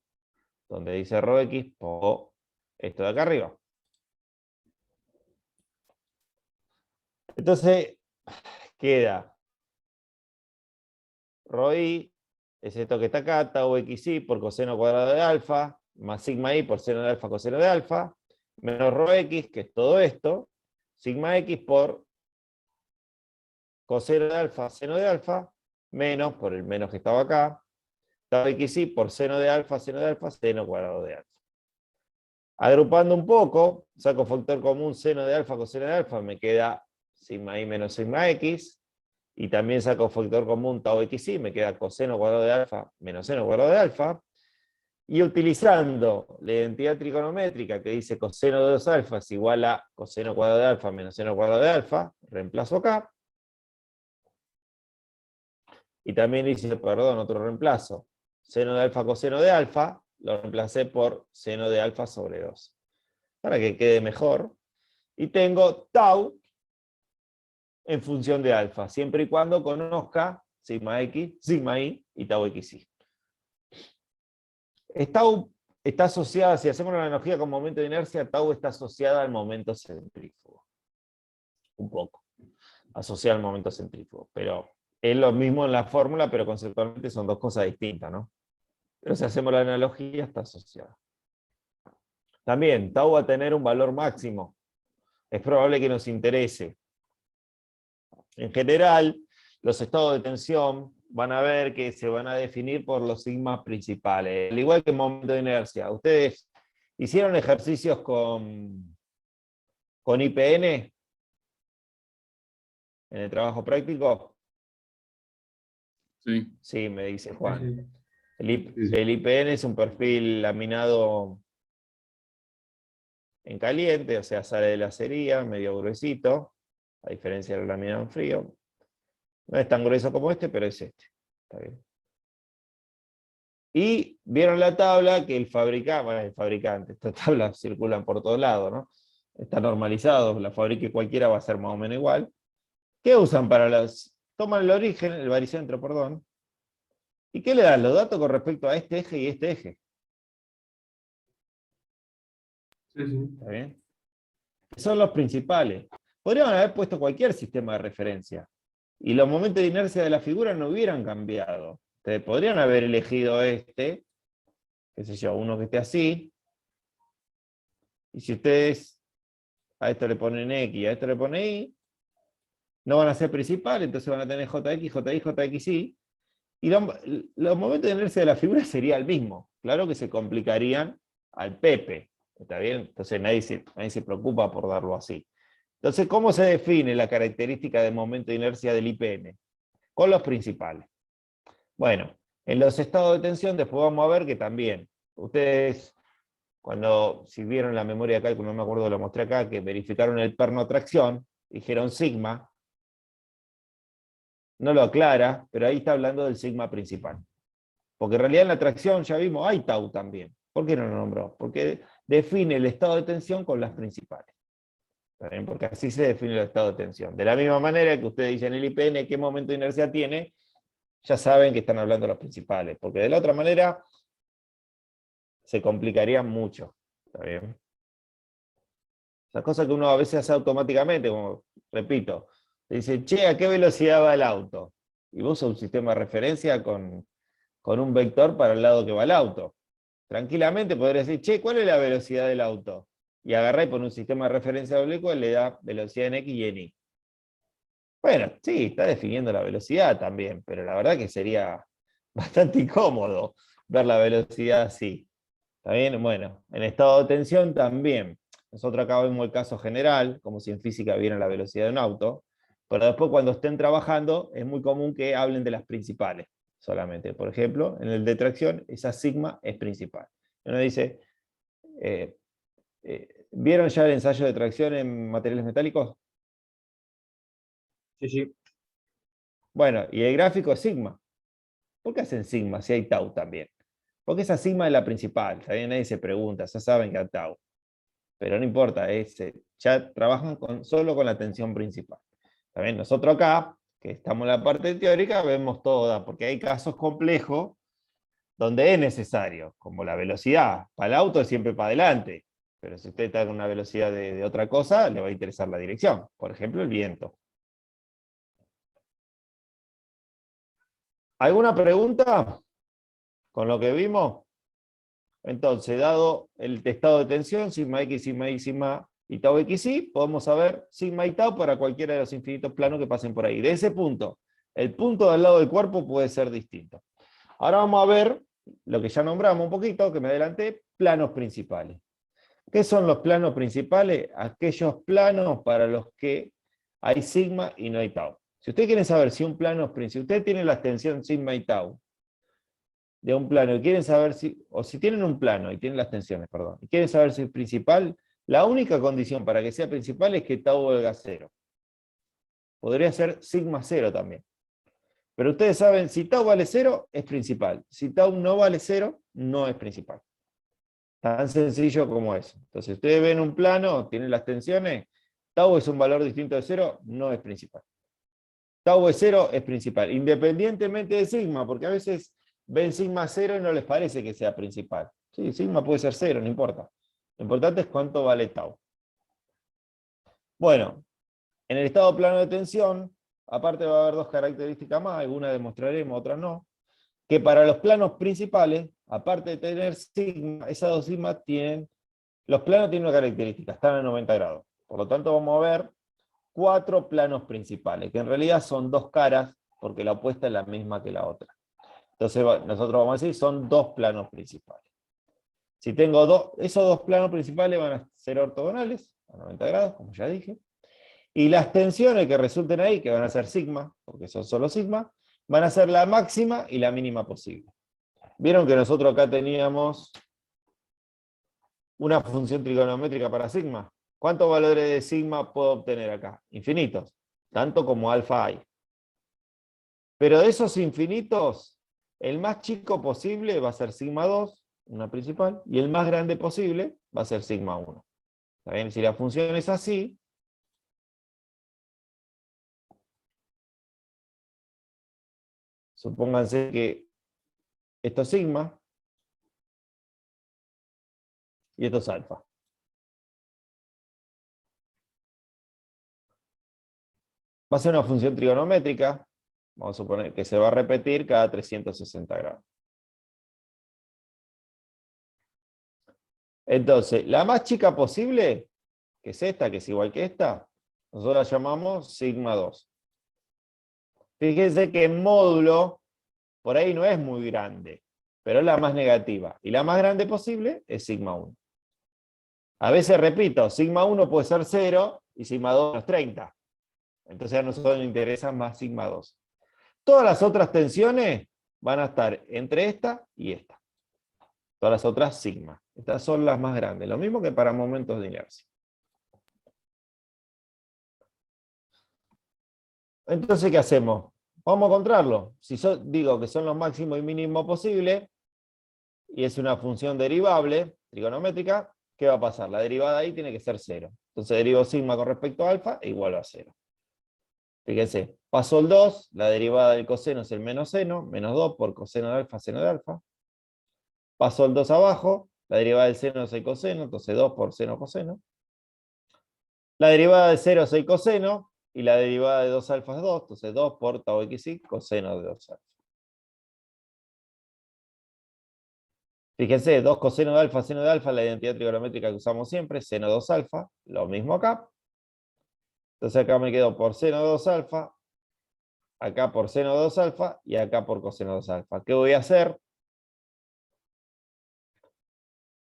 Donde dice ρx, pongo esto de acá arriba. Entonces, queda ρi, es esto que está acá, tau xi por coseno cuadrado de alfa, más sigma i por seno de alfa coseno de alfa, menos ρx, que es todo esto, sigma x por coseno de alfa, seno de alfa, menos, por el menos que estaba acá, tau xi por seno de alfa, seno cuadrado de alfa. Agrupando un poco, saco factor común seno de alfa, coseno de alfa, me queda sigma i menos sigma x, y también saco factor común tau xi, me queda coseno cuadrado de alfa menos seno cuadrado de alfa, y utilizando la identidad trigonométrica que dice coseno de 2 alfa es igual a coseno cuadrado de alfa menos seno cuadrado de alfa, reemplazo acá, y también hice, perdón, otro reemplazo, seno de alfa coseno de alfa, lo reemplacé por seno de alfa sobre 2, para que quede mejor, y tengo tau en función de alfa, siempre y cuando conozca sigma x, sigma i y tau xi. Tau está asociada, si hacemos una analogía con momento de inercia, tau está asociada al momento centrífugo. Un poco. Asociada al momento centrífugo. Pero es lo mismo en la fórmula, pero conceptualmente son dos cosas distintas, ¿no? Pero si hacemos la analogía, está asociada. También, tau va a tener un valor máximo. Es probable que nos interese. En general, los estados de tensión van a ver que se van a definir por los sigmas principales. Al igual que en momento de inercia. ¿Ustedes hicieron ejercicios con IPN en el trabajo práctico? Sí. Sí, me dice Juan. Sí. El IPN es un perfil laminado en caliente, o sea, sale de la acería, medio gruesito, a diferencia del laminado en frío. No es tan grueso como este, pero es este. Está bien. Y vieron la tabla que el fabricante, estas tablas circulan por todos lados, ¿no? Está normalizado, la fabrique cualquiera va a ser más o menos igual. ¿Qué usan para las? Toman el origen, el baricentro, perdón. ¿Y qué le dan? Los datos con respecto a este eje y este eje. Sí, sí. ¿Está bien? Son los principales. Podrían haber puesto cualquier sistema de referencia. Y los momentos de inercia de la figura no hubieran cambiado. Ustedes podrían haber elegido este, qué sé yo, uno que esté así. Y si ustedes a esto le ponen X y a esto le ponen Y, no van a ser principales, entonces van a tener JX, JY, JXY. Y los momentos de inercia de la figura sería el mismo. Claro que se complicarían al Pepe. ¿Está bien? Entonces nadie se preocupa por darlo así. Entonces, ¿cómo se define la característica del momento de inercia del IPN? Con los principales. Bueno, en los estados de tensión después vamos a ver que también, ustedes, si vieron la memoria de cálculo, no me acuerdo, lo mostré acá, que verificaron el perno tracción, dijeron sigma, no lo aclara, pero ahí está hablando del sigma principal. Porque en realidad en la tracción ya vimos, hay tau también. ¿Por qué no lo nombró? Porque define el estado de tensión con las principales. ¿Está bien? Porque así se define el estado de tensión. De la misma manera que ustedes dicen el IPN, qué momento de inercia tiene, ya saben que están hablando de los principales. Porque de la otra manera se complicaría mucho. ¿Está bien? Esas cosas que uno a veces hace automáticamente, como repito, te dice, che, ¿a qué velocidad va el auto? Y vos usas un sistema de referencia con un vector para el lado que va el auto. Tranquilamente podrías decir, che, ¿cuál es la velocidad del auto? Y agarrá y pon un sistema de referencia doble le da velocidad en X y en Y. Bueno, sí, está definiendo la velocidad también, pero la verdad que sería bastante incómodo ver la velocidad así. ¿Está bien? Bueno, en estado de tensión también. Nosotros acá vemos el caso general, como si en física vieran la velocidad de un auto. Pero después cuando estén trabajando es muy común que hablen de las principales solamente. Por ejemplo, en el de tracción, esa sigma es principal. Uno dice, ¿vieron ya el ensayo de tracción en materiales metálicos? Sí, sí. Bueno, y el gráfico es sigma. ¿Por qué hacen sigma si hay tau también? Porque esa sigma es la principal. También nadie se pregunta, ya saben que hay tau. Pero no importa, ya trabajan solo con la tensión principal. También nosotros acá, que estamos en la parte teórica, vemos toda, porque hay casos complejos donde es necesario, como la velocidad. Para el auto es siempre para adelante, pero si usted está con una velocidad de otra cosa, le va a interesar la dirección. Por ejemplo, el viento. ¿Alguna pregunta con lo que vimos? Entonces, dado el estado de tensión, sigma x, sigma y, sigma y tau xy, podemos saber sigma y tau para cualquiera de los infinitos planos que pasen por ahí. De ese punto, el punto del lado del cuerpo puede ser distinto. Ahora vamos a ver lo que ya nombramos un poquito, que me adelanté, planos principales. ¿Qué son los planos principales? Aquellos planos para los que hay sigma y no hay tau. Si ustedes quieren saber si un plano es principal, si usted tiene la extensión sigma y tau de un plano y quieren saber si tienen un plano y tienen las tensiones, perdón, y quieren saber si es principal, la única condición para que sea principal es que tau valga 0. Podría ser sigma 0 también. Pero ustedes saben, si tau vale 0, es principal. Si tau no vale 0, no es principal. Tan sencillo como eso. Entonces, ustedes ven un plano, tienen las tensiones, tau es un valor distinto de 0, no es principal. Tau es 0, es principal, independientemente de sigma, porque a veces ven sigma 0 y no les parece que sea principal. Sí, sigma puede ser 0, no importa. Lo importante es cuánto vale tau. Bueno, en el estado plano de tensión, aparte va a haber dos características más, algunas demostraremos, otras no, que para los planos principales, aparte de tener sigma, esas dos sigmas tienen, los planos tienen una característica, están a 90 grados. Por lo tanto vamos a ver 4 planos principales, que en realidad son dos caras, porque la opuesta es la misma que la otra. Entonces nosotros vamos a decir, son dos planos principales. Si tengo esos dos planos principales van a ser ortogonales, a 90 grados, como ya dije. Y las tensiones que resulten ahí, que van a ser sigma, porque son solo sigma, van a ser la máxima y la mínima posible. Vieron que nosotros acá teníamos una función trigonométrica para sigma. ¿Cuántos valores de sigma puedo obtener acá? Infinitos, tanto como alfa hay. Pero de esos infinitos, el más chico posible va a ser sigma 2, una principal, y el más grande posible va a ser sigma 1. ¿Está bien? Si la función es así, supónganse que esto es sigma y esto es alfa. Va a ser una función trigonométrica, vamos a suponer que se va a repetir cada 360 grados. Entonces, la más chica posible, que es esta, que es igual que esta, nosotros la llamamos sigma 2. Fíjense que en módulo, por ahí no es muy grande, pero es la más negativa. Y la más grande posible es sigma 1. A veces repito, sigma 1 puede ser 0 y sigma 2 es 30. Entonces a nosotros nos interesa más sigma 2. Todas las otras tensiones van a estar entre esta y esta. Todas las otras sigma. Estas son las más grandes. Lo mismo que para momentos de inercia. Entonces, ¿qué hacemos? Vamos a encontrarlo. Si yo digo que son los máximos y mínimos posibles, y es una función derivable, trigonométrica, ¿qué va a pasar? La derivada ahí tiene que ser 0. Entonces derivo sigma con respecto a alfa e igual a 0. Fíjense, paso el 2, la derivada del coseno es el menos seno, menos 2 por coseno de alfa, seno de alfa. Paso el 2 abajo, la derivada del seno es el coseno, entonces 2 por seno coseno. La derivada de 0 es el coseno, y la derivada de 2 alfa es 2, entonces 2 por tau xy, coseno de 2 alfa. Fíjense, 2 coseno de alfa, seno de alfa, la identidad trigonométrica que usamos siempre, seno 2 alfa, lo mismo acá. Entonces acá me quedo por seno 2 alfa, acá por seno 2 alfa y acá por coseno 2 alfa. ¿Qué voy a hacer?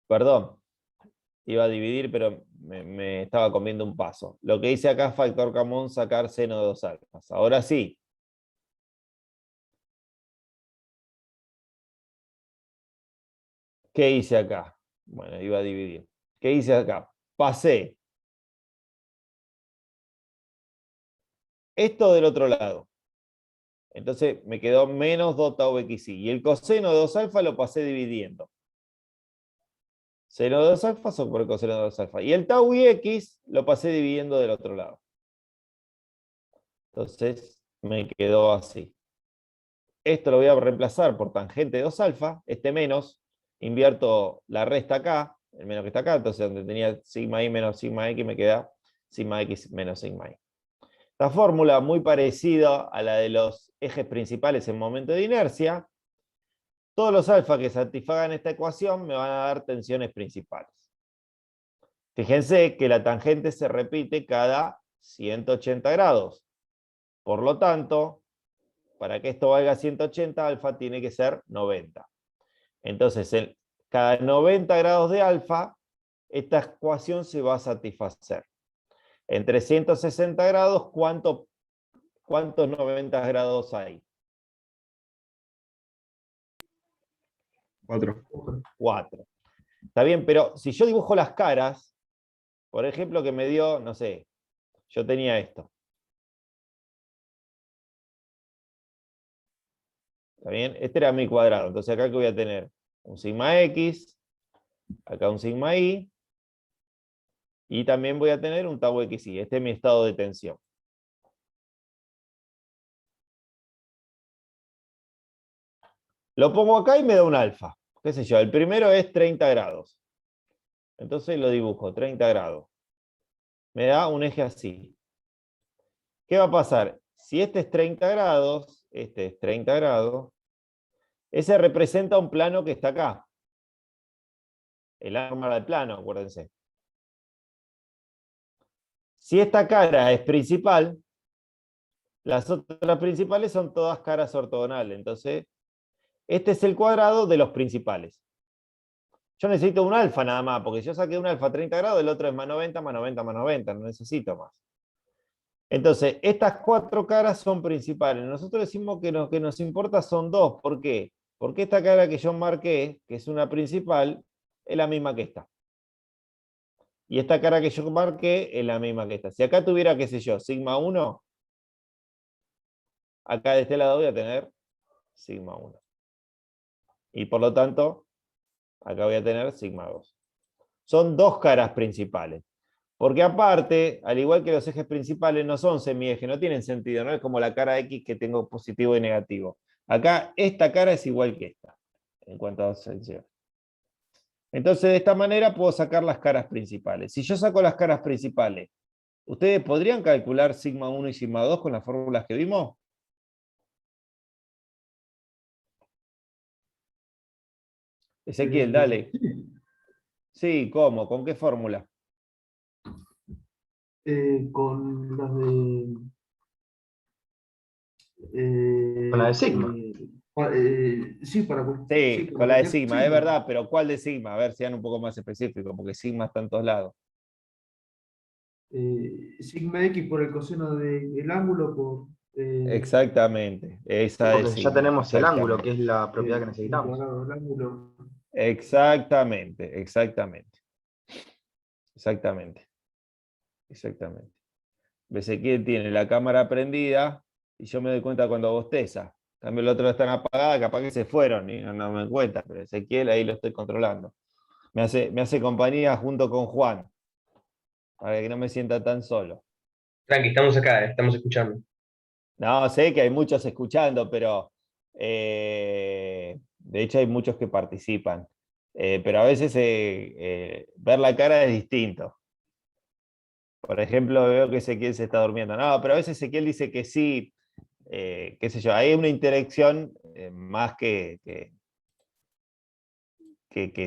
Perdón. Iba a dividir, pero me estaba comiendo un paso. Lo que hice acá, factor común, sacar seno de 2 alfas. Ahora sí. ¿Qué hice acá? Bueno, iba a dividir. ¿Qué hice acá? Pasé esto del otro lado. Entonces me quedó menos 2 tau xi. Y el coseno de 2 alfa lo pasé dividiendo. Seno de 2 alfa por el coseno de 2 alfa. Y el tau y x lo pasé dividiendo del otro lado. Entonces me quedó así. Esto lo voy a reemplazar por tangente de 2 alfa. Este menos, invierto la resta acá, el menos que está acá. Entonces donde tenía sigma i menos sigma x me queda sigma x menos sigma y. Esta fórmula, muy parecida a la de los ejes principales en momento de inercia, todos los alfa que satisfagan esta ecuación me van a dar tensiones principales. Fíjense que la tangente se repite cada 180 grados. Por lo tanto, para que esto valga 180, alfa tiene que ser 90. Entonces, cada 90 grados de alfa, esta ecuación se va a satisfacer. En 360 grados, ¿cuántos 90 grados hay? 4. 4. Está bien, pero si yo dibujo las caras, por ejemplo, que me dio, no sé, yo tenía esto. ¿Está bien? Este era mi cuadrado. Entonces acá que voy a tener un sigma x, acá un sigma y también voy a tener un tau xi. Este es mi estado de tensión. Lo pongo acá y me da un alfa. ¿Qué sé yo? El primero es 30 grados. Entonces lo dibujo, 30 grados. Me da un eje así. ¿Qué va a pasar? Si este es 30 grados, este es 30 grados, ese representa un plano que está acá. El arma del plano, acuérdense. Si esta cara es principal, las otras principales son todas caras ortogonales. Entonces, este es el cuadrado de los principales. Yo necesito un alfa nada más, porque si yo saqué un alfa a 30 grados, el otro es más 90, más 90, más 90. No necesito más. Entonces, estas 4 caras son principales. Nosotros decimos que lo que nos importa son 2. ¿Por qué? Porque esta cara que yo marqué, que es una principal, es la misma que esta. Y esta cara que yo marqué es la misma que esta. Si acá tuviera, qué sé yo, sigma 1, acá de este lado voy a tener sigma 1. Y por lo tanto, acá voy a tener sigma 2. Son 2 caras principales. Porque aparte, al igual que los ejes principales no son semiejes, no tienen sentido, no es como la cara X que tengo positivo y negativo. Acá esta cara es igual que esta, en cuanto a sección. Entonces de esta manera puedo sacar las caras principales. Si yo saco las caras principales, ¿ustedes podrían calcular sigma 1 y sigma 2 con las fórmulas que vimos? Ezequiel, dale. Sí, ¿cómo? ¿Con qué fórmula? Con las de. Con la de sigma. Sí, para, Sí, para con la de cualquier sigma, es verdad, pero ¿cuál de sigma? A ver, sean un poco más específicos, porque sigma está en todos lados. Sigma X por el coseno del ángulo por. Exactamente, esa de Porque ya sigma. tenemos el ángulo, que Exactamente. es la propiedad que El necesitamos. cuadrado del ángulo. Exactamente, exactamente. Exactamente. Exactamente. Ezequiel tiene la cámara prendida y yo me doy cuenta cuando bosteza. En cambio, el otro están apagada, capaz que se fueron y no me doy cuenta, pero Ezequiel ahí lo estoy controlando. Me hace compañía junto con Juan, para que no me sienta tan solo. Tranqui, estamos acá, estamos escuchando. No, sé que hay muchos escuchando, pero de hecho hay muchos que participan. Pero a veces ver la cara es distinto. Por ejemplo, veo que Ezequiel se está durmiendo. No, pero a veces Ezequiel dice que sí, qué sé yo, hay una interacción más que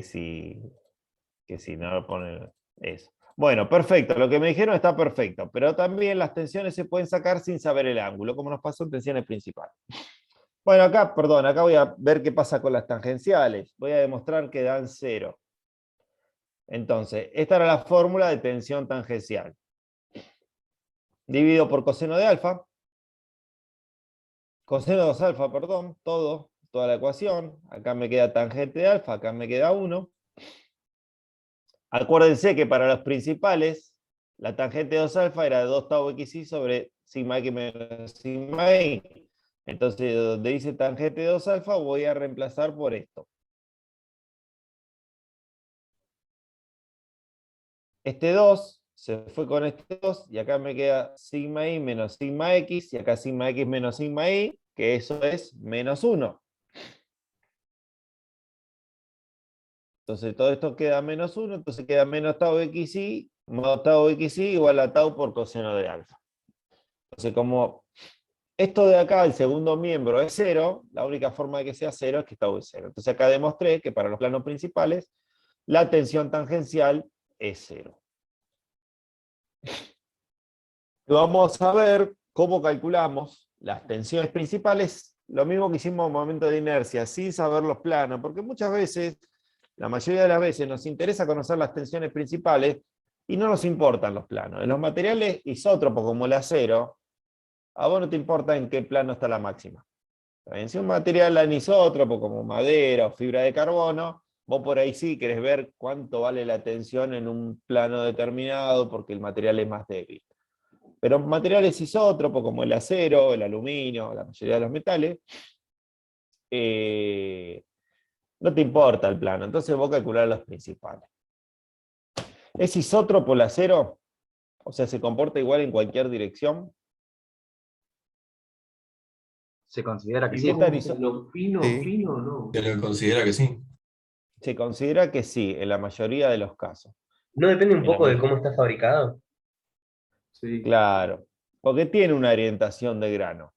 si no lo ponen eso. Bueno, perfecto, lo que me dijeron está perfecto, pero también las tensiones se pueden sacar sin saber el ángulo, como nos pasó en tensiones principales. Bueno, acá, perdón, acá voy a ver qué pasa con las tangenciales. Voy a demostrar que dan 0. Entonces, esta era la fórmula de tensión tangencial. Divido por coseno de alfa. Coseno de 2 alfa, perdón, toda la ecuación. Acá me queda tangente de alfa, acá me queda 1. Acuérdense que para los principales, la tangente de 2 alfa era de 2 tau xi sobre sigma x menos sigma y. Entonces, donde dice tangente de 2 alfa, voy a reemplazar por esto. Este 2 se fue con este 2, y acá me queda sigma y menos sigma x, y acá sigma x menos sigma y, que eso es menos 1. Entonces todo esto queda menos 1, entonces queda menos tau xi, más tau xi igual a tau por coseno de alfa. Entonces como esto de acá, el segundo miembro, es 0, la única forma de que sea 0 es que tau es 0. Entonces acá demostré que para los planos principales, la tensión tangencial es 0. Y vamos a ver cómo calculamos las tensiones principales, lo mismo que hicimos en momento de inercia, sin saber los planos, porque muchas veces, la mayoría de las veces, nos interesa conocer las tensiones principales y no nos importan los planos. En los materiales isótropos como el acero, a vos no te importa en qué plano está la máxima. Si un material anisótropo como madera o fibra de carbono, vos por ahí sí querés ver cuánto vale la tensión en un plano determinado porque el material es más débil. Pero materiales isótropos como el acero, el aluminio, la mayoría de los metales, no te importa el plano, entonces vos calculás los principales. ¿Es isótropo el acero? O sea, ¿se comporta igual en cualquier dirección? Se considera que Y si sí. está vos, lo fino, Sí. fino, no. Se lo considera que sí. Se considera que sí, en la mayoría de los casos. ¿No depende un En la poco de may- cómo está fabricado? Sí. Claro, porque tiene una orientación de grano.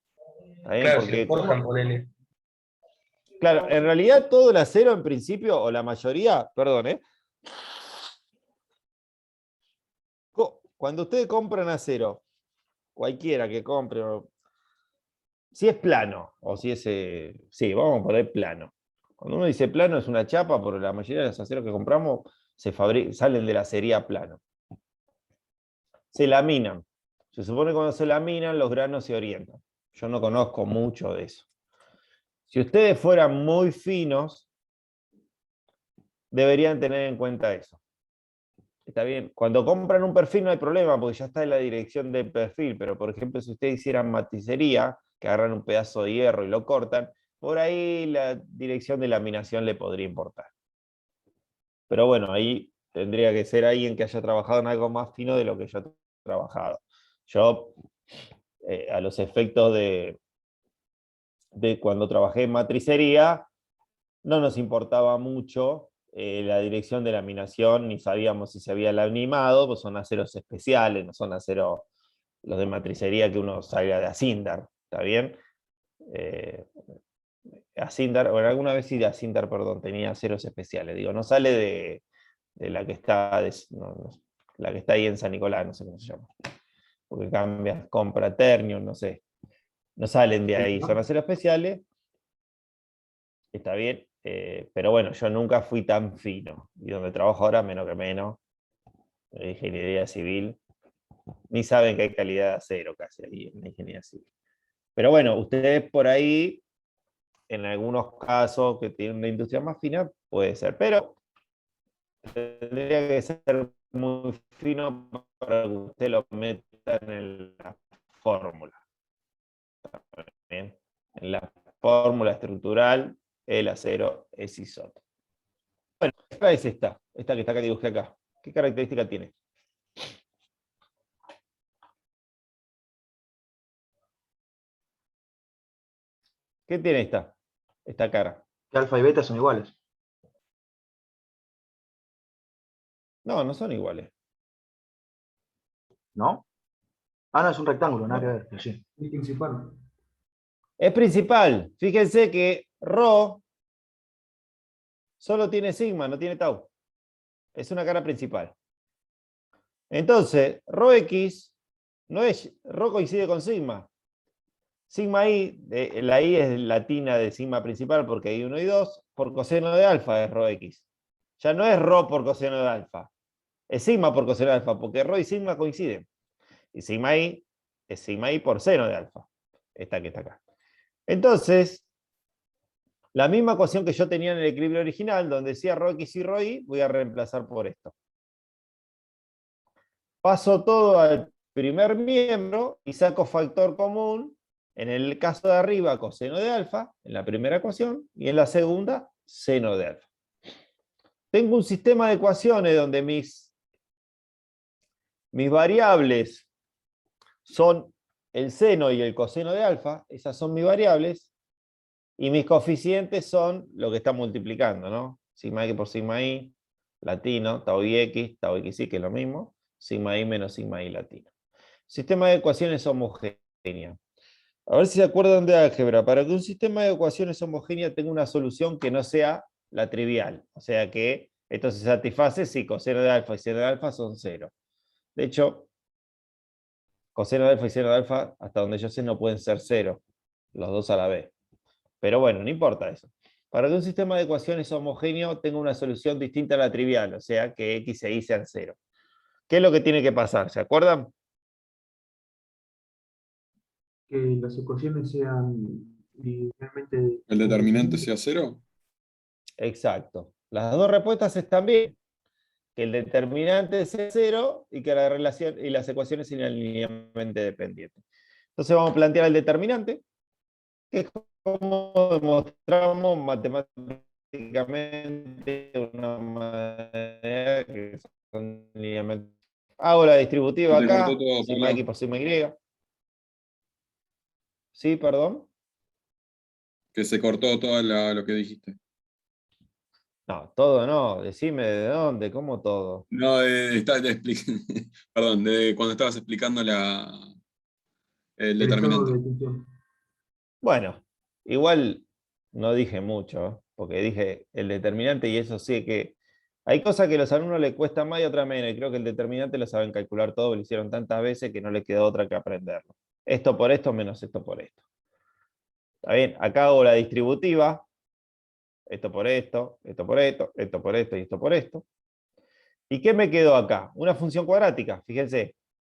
¿Está bien? Claro, si lo Porque, forjan, ponele. claro, en realidad todo el acero en principio, o la mayoría, perdón, cuando ustedes compran acero, cualquiera que compre, si es plano, o si es, sí, vamos a poner plano. Cuando uno dice plano es una chapa, porque la mayoría de los aceros que compramos salen de la acería plano. Se laminan. Se supone que cuando se laminan los granos se orientan. Yo no conozco mucho de eso. Si ustedes fueran muy finos, deberían tener en cuenta eso. Está bien. Cuando compran un perfil no hay problema, porque ya está en la dirección del perfil, pero por ejemplo, si ustedes hicieran maticería, que agarran un pedazo de hierro y lo cortan, por ahí la dirección de laminación le podría importar. Pero bueno, ahí tendría que ser alguien que haya trabajado en algo más fino de lo que yo he trabajado. Yo, a los efectos de cuando trabajé en matricería, no nos importaba mucho la dirección de laminación, ni sabíamos si se había laminado, pues son aceros especiales, no son aceros los de matricería que uno salga de Asindar, ¿está bien? Asindar, o alguna vez sí de Asindar, perdón, tenía aceros especiales, digo, no sale de la que está, la que está ahí en San Nicolás, no sé cómo se llama, porque cambias, compra Ternium, no sé, no salen de ahí, son aceros especiales, está bien, pero bueno, yo nunca fui tan fino, y donde trabajo ahora menos que menos, ingeniería civil, ni saben que hay calidad de acero casi ahí en la ingeniería civil. Pero bueno, ustedes por ahí, en algunos casos que tienen una industria más fina, puede ser, pero tendría que ser muy fino para que usted lo meta en la fórmula. ¿Bien? En la fórmula estructural, el acero es isótopo. Bueno, esta es esta que está acá, dibujé acá. ¿Qué característica tiene? ¿Qué tiene esta cara? Que alfa y beta son iguales. No, no son iguales. ¿No? Ah, no, es un rectángulo, nada que ver. Pero sí. Es principal. Es principal. Fíjense que Rho solo tiene sigma, no tiene tau. Es una cara principal. Entonces, Rho coincide con sigma. Sigma i, la i es latina de sigma principal porque hay 1 y 2, por coseno de alfa es Rho x. Ya no es rho por coseno de alfa, es sigma por coseno de alfa, porque rho y sigma coinciden. Y sigma i es sigma i por seno de alfa. Esta que está acá. Entonces, la misma ecuación que yo tenía en el equilibrio original, donde decía rho x y rho y, voy a reemplazar por esto. Paso todo al primer miembro y saco factor común, en el caso de arriba, coseno de alfa, en la primera ecuación, y en la segunda, seno de alfa. Tengo un sistema de ecuaciones donde mis variables son el seno y el coseno de alfa, esas son mis variables, y mis coeficientes son lo que está multiplicando, ¿no? Sigma x por sigma y, latino, tau xy, que es lo mismo, sigma i menos sigma i latino. Sistema de ecuaciones homogénea. A ver si se acuerdan de álgebra. Para que un sistema de ecuaciones homogénea tenga una solución que no sea la trivial. O sea que esto se satisface si coseno de alfa y seno de alfa son 0. De hecho, coseno de alfa y seno de alfa, hasta donde yo sé, no pueden ser 0. Los dos a la vez. Pero bueno, no importa eso. Para que un sistema de ecuaciones homogéneo tenga una solución distinta a la trivial, o sea que x e y sean 0. ¿Qué es lo que tiene que pasar? ¿Se acuerdan? Que las ecuaciones sean linealmente ¿El determinante convertibles. sea 0? Exacto. Las dos respuestas están bien. Que el determinante sea 0 y que la relación y las ecuaciones sean linealmente dependientes. Entonces vamos a plantear el determinante, que es como demostramos matemáticamente una manera que son linealmente. Hago la distributiva ¿Se cortó acá, todo, sigma Pablo? x por sigma y. Sí, perdón. Que se cortó todo lo que dijiste. No, todo no. Decime de dónde, cómo todo. No, perdón, de cuando estabas explicando el El estado determinante. de tensión. Bueno, igual no dije mucho, ¿eh? Porque dije el determinante y eso sí que hay cosas que a los alumnos les cuesta más y otras menos. Y creo que el determinante lo saben calcular todo, lo hicieron tantas veces que no les queda otra que aprenderlo. Esto por esto menos esto por esto. ¿Está bien? Acá hago la distributiva. Esto por esto, esto por esto, esto por esto y esto por esto. ¿Y qué me quedó acá? Una función cuadrática. Fíjense.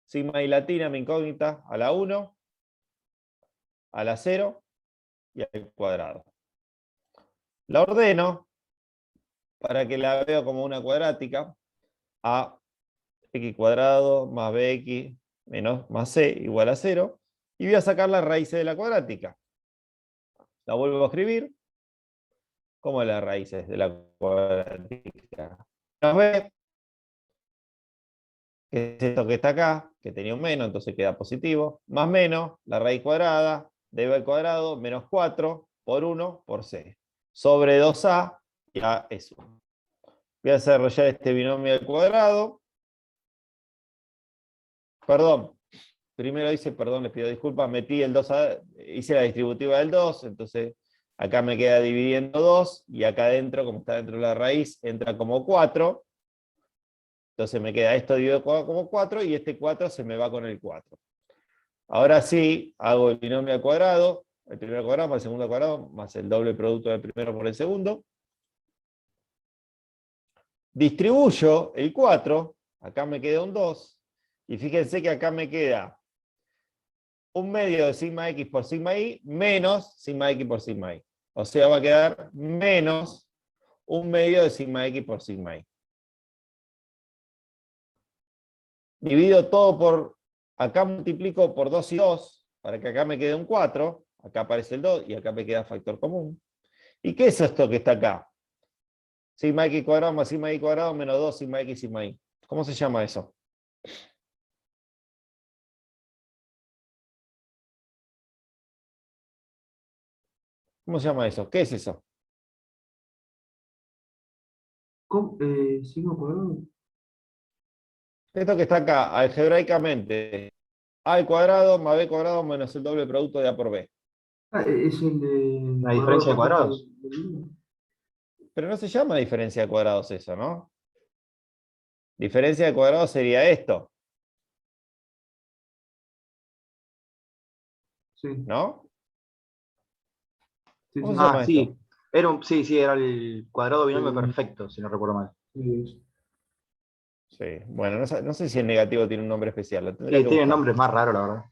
Sigma y latina, mi incógnita, a la 1, a la 0 y al cuadrado. La ordeno para que la vea como una cuadrática, a x cuadrado más bx menos más c igual a 0, y voy a sacar las raíces de la cuadrática. La vuelvo a escribir como las raíces de la cuadrática. Menos b, que es esto que está acá, que tenía un menos, entonces queda positivo, más menos, la raíz cuadrada de b al cuadrado, menos 4 por 1 por c, sobre 2a, y a es 1. Voy a desarrollar este binomio al cuadrado. Perdón, primero hice, perdón, les pido disculpas, metí el 2, hice la distributiva del 2, entonces acá me queda dividiendo 2, y acá adentro, como está dentro de la raíz, entra como 4. Entonces me queda esto dividido como 4, y este 4 se me va con el 4. Ahora sí, hago el binomio al cuadrado, el primero cuadrado más el segundo cuadrado, más el doble producto del primero por el segundo. Distribuyo el 4, acá me queda un 2, y fíjense que acá me queda un medio de sigma x por sigma y menos sigma x por sigma y. O sea, va a quedar menos un medio de sigma x por sigma y. Divido todo por, acá multiplico por 2 y 2, para que acá me quede un 4, acá aparece el 2 y acá me queda factor común. ¿Y qué es esto que está acá? Sigma x cuadrado más sigma y cuadrado menos 2 sigma x sigma y. ¿Cómo se llama eso? ¿Cómo se llama eso? ¿Qué es eso? Sigma cuadrado. Esto que está acá, algebraicamente, a al cuadrado más b cuadrado menos el doble producto de a por b. Ah, es el de La diferencia de cuadrados. Pero no se llama diferencia de cuadrados eso, ¿no? Diferencia de cuadrados sería esto, Sí, ¿no? sí, ¿Cómo sí. se llama Sí. esto? Sí, era el cuadrado binomio Sí. perfecto, si no recuerdo mal. Sí. Sí. Bueno, no sé si el negativo tiene un nombre especial, lo tendría Sí, que tiene buscar. nombres más raros, la verdad.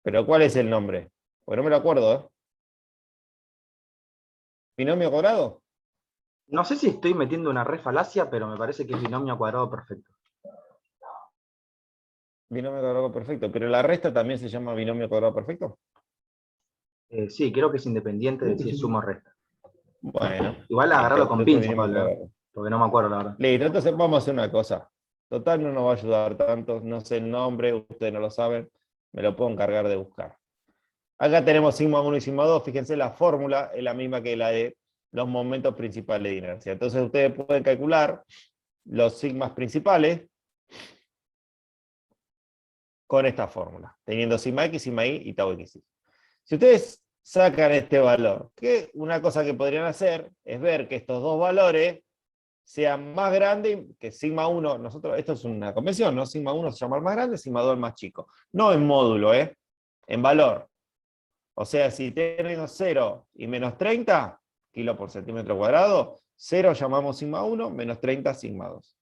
Pero ¿cuál es el nombre? Porque no me lo acuerdo, ¿eh? ¿Binomio cuadrado? No sé si estoy metiendo una re falacia, pero me parece que es binomio cuadrado perfecto. Binomio cuadrado perfecto. Pero la resta también se llama binomio cuadrado perfecto. Sí, creo que es independiente de Creo que si es sí. suma o resta. Bueno, Igual listo. agarrarlo con Entonces pinzas, binomio Pablo, cuadrado. porque no me acuerdo, la verdad. Listo, entonces vamos a hacer una cosa. Total, no nos va a ayudar tanto. No sé el nombre, ustedes no lo saben. Me lo puedo encargar de buscar. Acá tenemos sigma 1 y sigma 2. Fíjense, la fórmula es la misma que la de los momentos principales de inercia. Entonces ustedes pueden calcular los sigmas principales con esta fórmula, teniendo sigma x, sigma y tau x. Si ustedes sacan este valor, que una cosa que podrían hacer es ver que estos dos valores sean más grandes que sigma 1. Nosotros, esto es una convención, ¿no? Sigma 1 se llama el más grande, sigma 2 el más chico. No en módulo, en valor. O sea, si tenemos 0 y menos 30 kilos por centímetro cuadrado, 0 llamamos sigma 1, menos 30 sigma 2.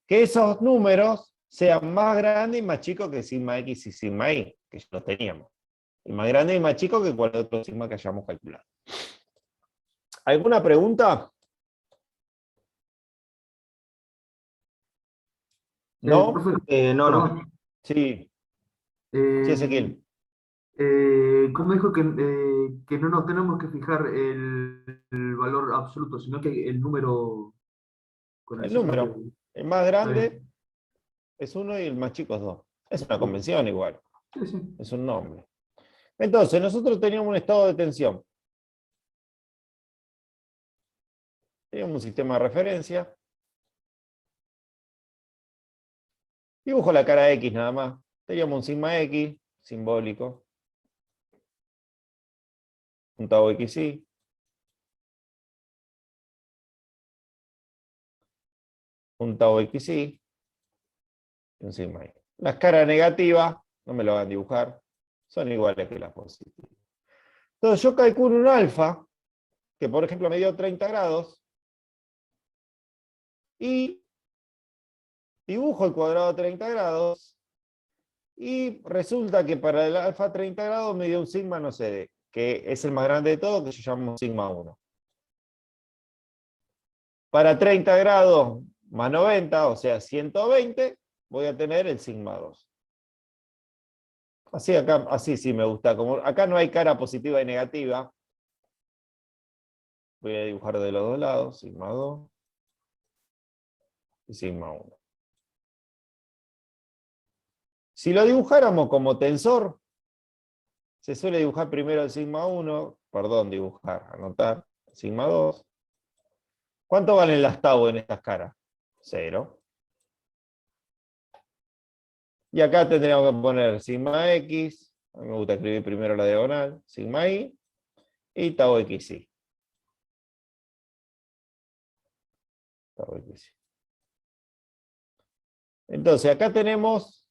Que esos números sean más grandes y más chicos que sigma x y sigma y, que ya los teníamos. Y más grande y más chico que cualquier otro sigma que hayamos calculado. ¿Alguna pregunta? ¿No? Profe, No, no. perdón. Sí, sí, eh, Ezequiel. ¿Cómo dijo que no nos tenemos que fijar el valor absoluto, sino que el número con el El signo que... número. El más Está grande bien. es 1 y el más chico es 2. Es una convención igual. Sí, sí. Es un nombre. Entonces, nosotros teníamos un estado de tensión. Teníamos un sistema de referencia. Dibujo la cara X nada más. Teníamos un sigma X, simbólico. Un tau XY. Un tau XY. Y un sigma Y. Las caras negativas, no me lo van a dibujar, son iguales que las positivas. Entonces yo calculo un alfa, que por ejemplo me dio 30 grados, y dibujo el cuadrado de 30 grados, y resulta que para el alfa 30 grados me dio un sigma no sé de, que es el más grande de todo, que yo llamo sigma 1. Para 30 grados más 90, o sea 120, voy a tener el sigma 2. Así acá, así sí me gusta. Como acá no hay cara positiva y negativa, voy a dibujar de los dos lados, sigma 2 y sigma 1. Si lo dibujáramos como tensor, se suele dibujar primero el sigma 1, perdón, dibujar, anotar, sigma 2. ¿Cuánto valen las tau en estas caras? 0. Y acá tendríamos que poner sigma x, a mí me gusta escribir primero la diagonal, sigma y tau xy. Tau xy. Entonces acá tenemos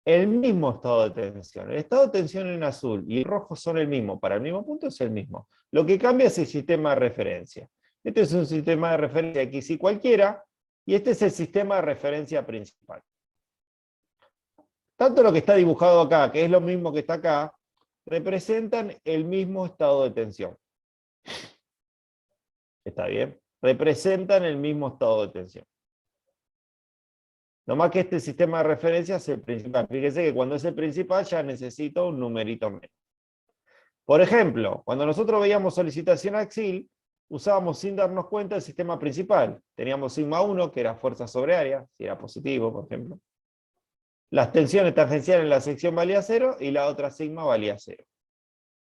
el mismo estado de tensión. El estado de tensión en azul y en rojo son el mismo. Para el mismo punto es el mismo. Lo que cambia es el sistema de referencia. Este es un sistema de referencia X y cualquiera, y este es el sistema de referencia principal. Tanto lo que está dibujado acá, que es lo mismo que está acá, representan el mismo estado de tensión. ¿Está bien? Representan el mismo estado de tensión. No más que este sistema de referencia es el principal. Fíjense que cuando es el principal ya necesito un numerito menos. Por ejemplo, cuando nosotros veíamos solicitación axil, usábamos sin darnos cuenta el sistema principal. Teníamos sigma 1, que era fuerza sobre área, si era positivo, por ejemplo. Las tensiones tangenciales en la sección valía 0 y la otra sigma valía 0.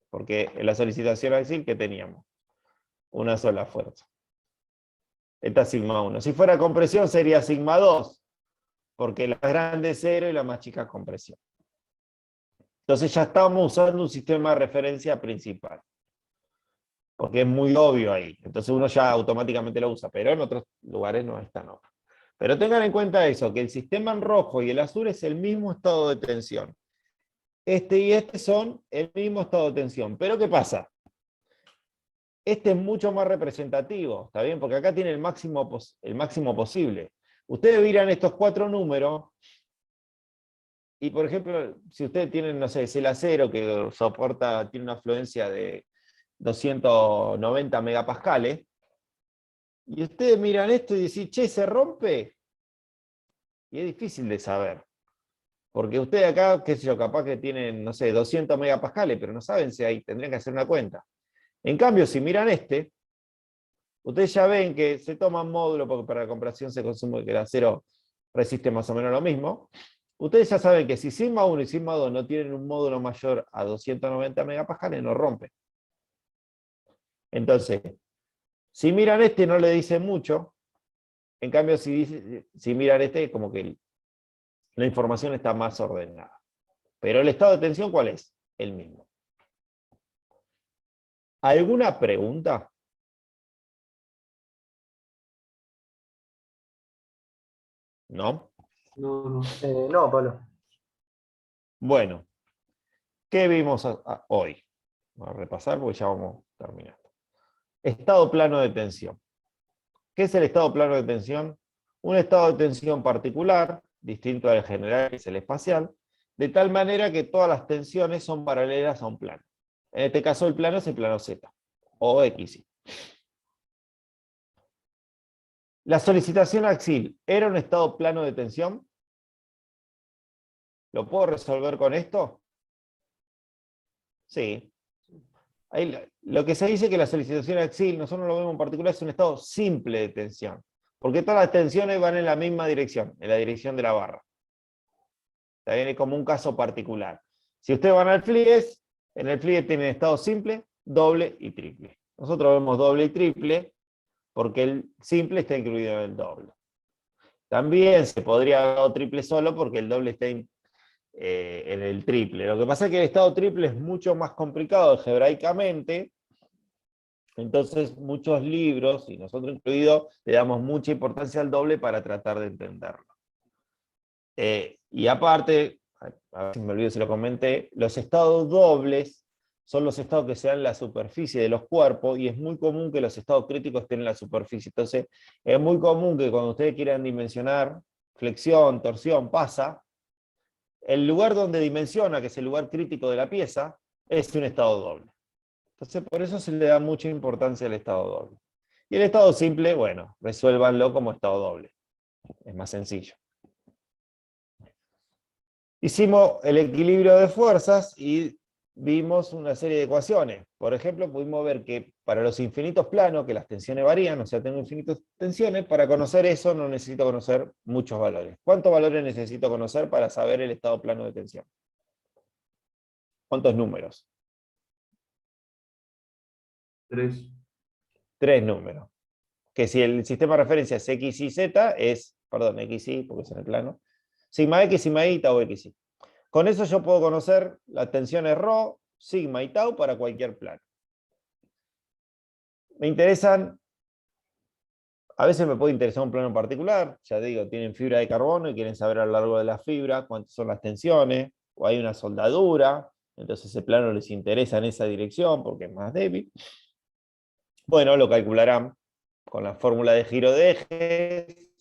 Porque en la solicitación axil, ¿qué teníamos? Una sola fuerza. Esta es sigma 1. Si fuera compresión sería sigma 2, porque la más grande es 0 y la más chica es compresión. Entonces ya estamos usando un sistema de referencia principal. Porque es muy obvio ahí. Entonces uno ya automáticamente lo usa, pero en otros lugares no es tan obvio. Pero tengan en cuenta eso, que el sistema en rojo y el azul es el mismo estado de tensión. Este y este son el mismo estado de tensión. Pero ¿qué pasa? Este es mucho más representativo, ¿está bien? Porque acá tiene el máximo posible. Ustedes miran estos 4 números, y por ejemplo, si ustedes tienen, no sé, es el acero que soporta, tiene una afluencia de 290 megapascales, y ustedes miran esto y dicen, che, ¿se rompe? Y es difícil de saber. Porque ustedes acá, qué sé yo, capaz que tienen, no sé, 200 megapascales, pero no saben si hay, tendrían que hacer una cuenta. En cambio, si miran este, ustedes ya ven que se toman módulos, porque para la compresión se consume que el acero resiste más o menos lo mismo. Ustedes ya saben que si sigma 1 y sigma 2 no tienen un módulo mayor a 290 megapascales, no rompen. Entonces, si miran este no le dice mucho. En cambio, si miran este, como que la información está más ordenada. Pero el estado de tensión, ¿cuál es? El mismo. ¿Alguna pregunta? ¿No? No, no. No, Pablo. Bueno, ¿qué vimos hoy? Vamos a repasar porque ya vamos terminando. Estado plano de tensión. ¿Qué es el estado plano de tensión? Un estado de tensión particular, distinto al general, que es el espacial, de tal manera que todas las tensiones son paralelas a un plano. En este caso el plano es el plano Z, o XY. La solicitación axil, ¿era un estado plano de tensión? ¿Lo puedo resolver con esto? Sí. Ahí lo que se dice que la solicitación axil, nosotros lo vemos en particular, es un estado simple de tensión, porque todas las tensiones van en la misma dirección, en la dirección de la barra. También es como un caso particular. Si ustedes van al FLIES, en el FLIES tienen estado simple, doble y triple. Nosotros vemos doble y triple porque el simple está incluido en el doble. También se podría haber dado triple solo porque el doble está en el triple. Lo que pasa es que el estado triple es mucho más complicado algebraicamente, entonces muchos libros, y nosotros incluidos, le damos mucha importancia al doble para tratar de entenderlo. Y aparte, a ver si me olvido si lo comenté, los estados dobles son los estados que se dan en la superficie de los cuerpos, y es muy común que los estados críticos estén en la superficie. Entonces, es muy común que cuando ustedes quieran dimensionar flexión, torsión, pasa, el lugar donde dimensiona, que es el lugar crítico de la pieza, es un estado doble. Entonces, por eso se le da mucha importancia al estado doble. Y el estado simple, bueno, resuélvanlo como estado doble. Es más sencillo. Hicimos el equilibrio de fuerzas y vimos una serie de ecuaciones. Por ejemplo, pudimos ver que para los infinitos planos, que las tensiones varían, o sea, tengo infinitas tensiones, para conocer eso no necesito conocer muchos valores. ¿Cuántos valores necesito conocer para saber el estado plano de tensión? ¿Cuántos números? 3. 3 números. Que si el sistema de referencia es X y Z, es, perdón, X y, porque es en el plano, sigma X, sigma Y, tau X y. Con eso yo puedo conocer las tensiones ρ, sigma y tau para cualquier plano. Me interesan, a veces me puede interesar un plano en particular, ya digo, tienen fibra de carbono y quieren saber a lo largo de la fibra cuántas son las tensiones, o hay una soldadura, entonces ese plano les interesa en esa dirección porque es más débil. Bueno, lo calcularán con la fórmula de giro de ejes.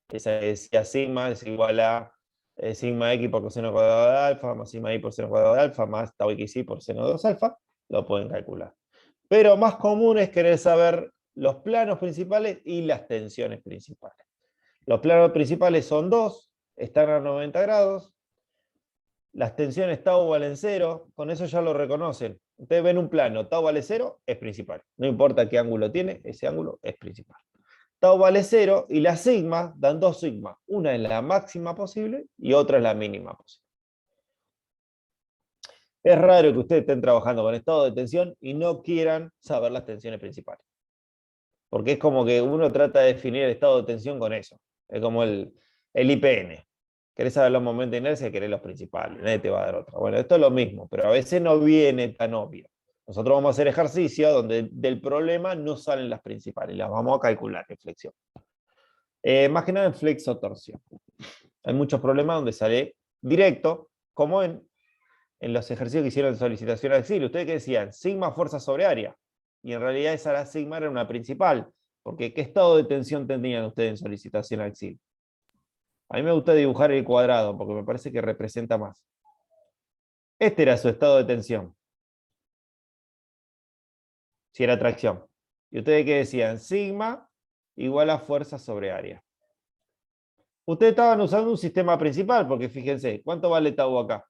Esa decía sigma es igual a sigma x por coseno cuadrado de alfa, más sigma y por seno cuadrado de alfa, más tau xy por seno de 2 alfa, lo pueden calcular. Pero más común es querer saber los planos principales y las tensiones principales. Los planos principales son 2, están a 90 grados, las tensiones tau valen 0, con eso ya lo reconocen. Ustedes ven un plano, tau vale 0, es principal. No importa qué ángulo tiene, ese ángulo es principal. Tau vale 0 y las sigmas dan 2 sigmas. Una es la máxima posible y otra es la mínima posible. Es raro que ustedes estén trabajando con estado de tensión y no quieran saber las tensiones principales. Porque es como que uno trata de definir el estado de tensión con eso. Es como el IPN. Querés saber los momentos de inercia, querés los principales. Nadie te va a dar otra. Bueno, esto es lo mismo, pero a veces no viene tan obvio. Nosotros vamos a hacer ejercicios donde del problema no salen las principales, las vamos a calcular en flexión. Más que nada en flexo-torsión. Hay muchos problemas donde sale directo, como en en los ejercicios que hicieron en solicitación al exilio. ¿Ustedes qué decían? Sigma fuerza sobre área. Y en realidad esa la sigma era una principal. Porque ¿qué estado de tensión tenían ustedes en solicitación al exilio? A mí me gusta dibujar el cuadrado porque me parece que representa más. Este era su estado de tensión. Si era tracción. ¿Y ustedes qué decían? Sigma igual a fuerza sobre área. Ustedes estaban usando un sistema principal, porque fíjense, ¿cuánto vale tau acá?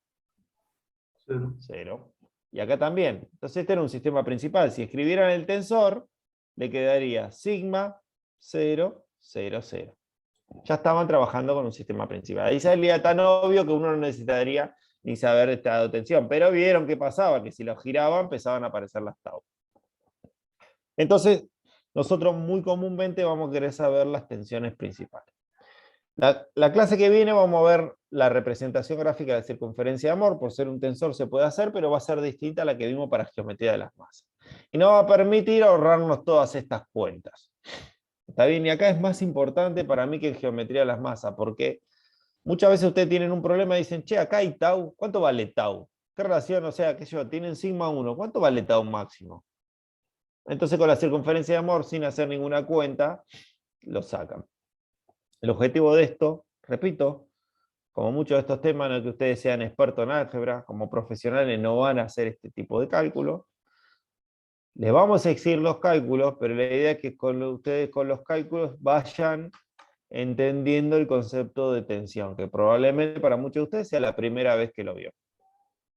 0. 0. Y acá también. Entonces este era un sistema principal. Si escribieran el tensor, le quedaría sigma 0, 0, 0. Ya estaban trabajando con un sistema principal. Ahí salía tan obvio que uno no necesitaría ni saber estado de tensión. Pero vieron qué pasaba, que si lo giraban empezaban a aparecer las tau. Entonces, nosotros muy comúnmente vamos a querer saber las tensiones principales. La clase que viene vamos a ver la representación gráfica de circunferencia de Moore. Por ser un tensor se puede hacer, pero va a ser distinta a la que vimos para geometría de las masas. Y nos va a permitir ahorrarnos todas estas cuentas. ¿Está bien? Y acá es más importante para mí que en geometría de las masas, porque muchas veces ustedes tienen un problema y dicen, che, acá hay tau, ¿cuánto vale tau? ¿Qué relación? O sea, que yo, tienen sigma 1, ¿cuánto vale tau máximo? Entonces con la circunferencia de Moore, sin hacer ninguna cuenta, lo sacan. El objetivo de esto, repito, como muchos de estos temas en los que ustedes sean expertos en álgebra, como profesionales no van a hacer este tipo de cálculo. Les vamos a exigir los cálculos, pero la idea es que ustedes con los cálculos vayan entendiendo el concepto de tensión, que probablemente para muchos de ustedes sea la primera vez que lo vio.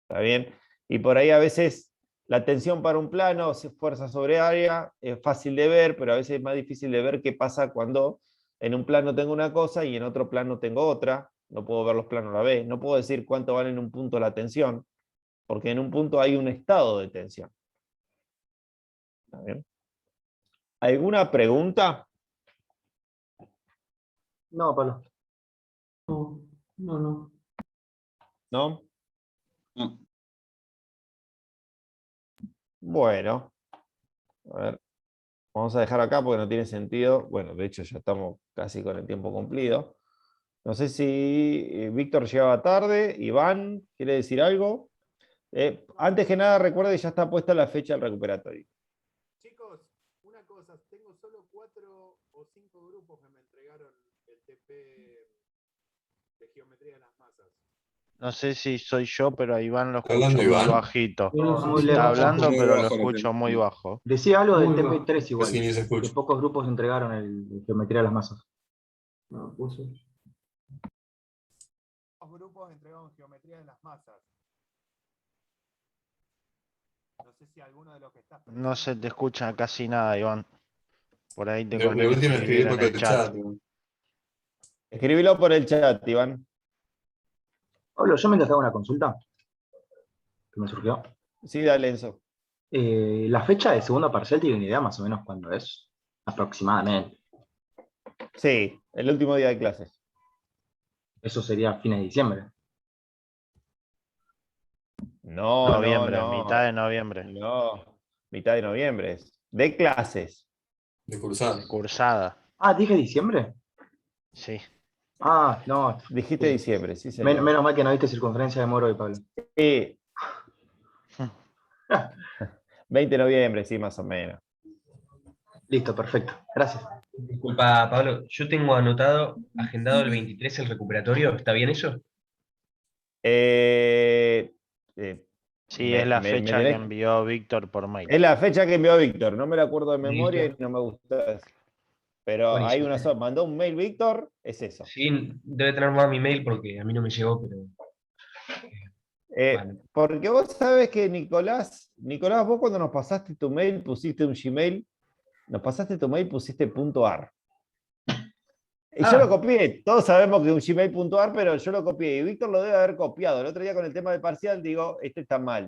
¿Está bien? Y por ahí a veces la tensión para un plano, fuerza sobre área, es fácil de ver, pero a veces es más difícil de ver qué pasa cuando en un plano tengo una cosa y en otro plano tengo otra. No puedo ver los planos a la vez. No puedo decir cuánto vale en un punto la tensión, porque en un punto hay un estado de tensión. ¿Está bien? ¿Alguna pregunta? No, Pablo. No, no, no. ¿No? No. Bueno. A ver. Vamos a dejar acá porque no tiene sentido. Bueno, de hecho ya estamos casi con el tiempo cumplido. No sé si Víctor llegaba tarde. Iván, ¿quiere decir algo? Antes que nada, recuerda que ya está puesta la fecha del recuperatorio. Chicos, una cosa, tengo solo 4 o 5 grupos que me entregaron el TP de geometría de las masas. No sé si soy yo, pero a Iván lo ¿Está hablando escucho muy Iván? bajito. Muy Está lejos. hablando, Muy pero lo bajo, escucho muy bajo. Decía algo del Muy bajo. TP3 igual. Casi ni se escucha. Que pocos grupos entregaron el geometría de las masas. No, puso. Los grupos entregaron geometría de las masas. No sé si alguno de los que estás No se te escucha casi nada, Iván. Por ahí te De conviene última escribí escribir por en el el chat. chat. Escribilo por el chat, Iván. Pablo, yo me hago una consulta que me surgió. Sí, dale, Enzo. La fecha de segunda parcial tiene una idea más o menos cuándo es, aproximadamente. Sí, el último día de clases. Eso sería fines de diciembre. No, Noviembre, no, mitad de noviembre. no. Mitad de noviembre. De clases. De cursar. Cursada, Ah, ¿dije diciembre? sí. Ah, no. Dijiste diciembre, sí, señor. Menos mal que no viste circunferencia de Moro y Pablo. Sí. 20 de noviembre, sí, más o menos. Listo, perfecto. Gracias. Disculpa, Pablo, yo tengo agendado el 23 el recuperatorio, ¿está bien eso? Eh, Sí, es la fecha que tenés- envió Víctor por mail. Es la fecha que envió Víctor, no me la acuerdo de memoria y Listo. no me gusta. Pero hay Buenísimo. una sola. Mandó un mail Víctor, es eso. Sí, debe tener más mi mail porque a mí no me llegó, pero vale. Porque vos sabés que Nicolás, vos cuando nos pasaste tu mail pusiste un Gmail, nos pasaste tu mail, pusiste .ar. Y yo lo copié, todos sabemos que es un Gmail.ar, pero yo lo copié y Víctor lo debe haber copiado. El otro día con el tema del parcial digo, este está mal.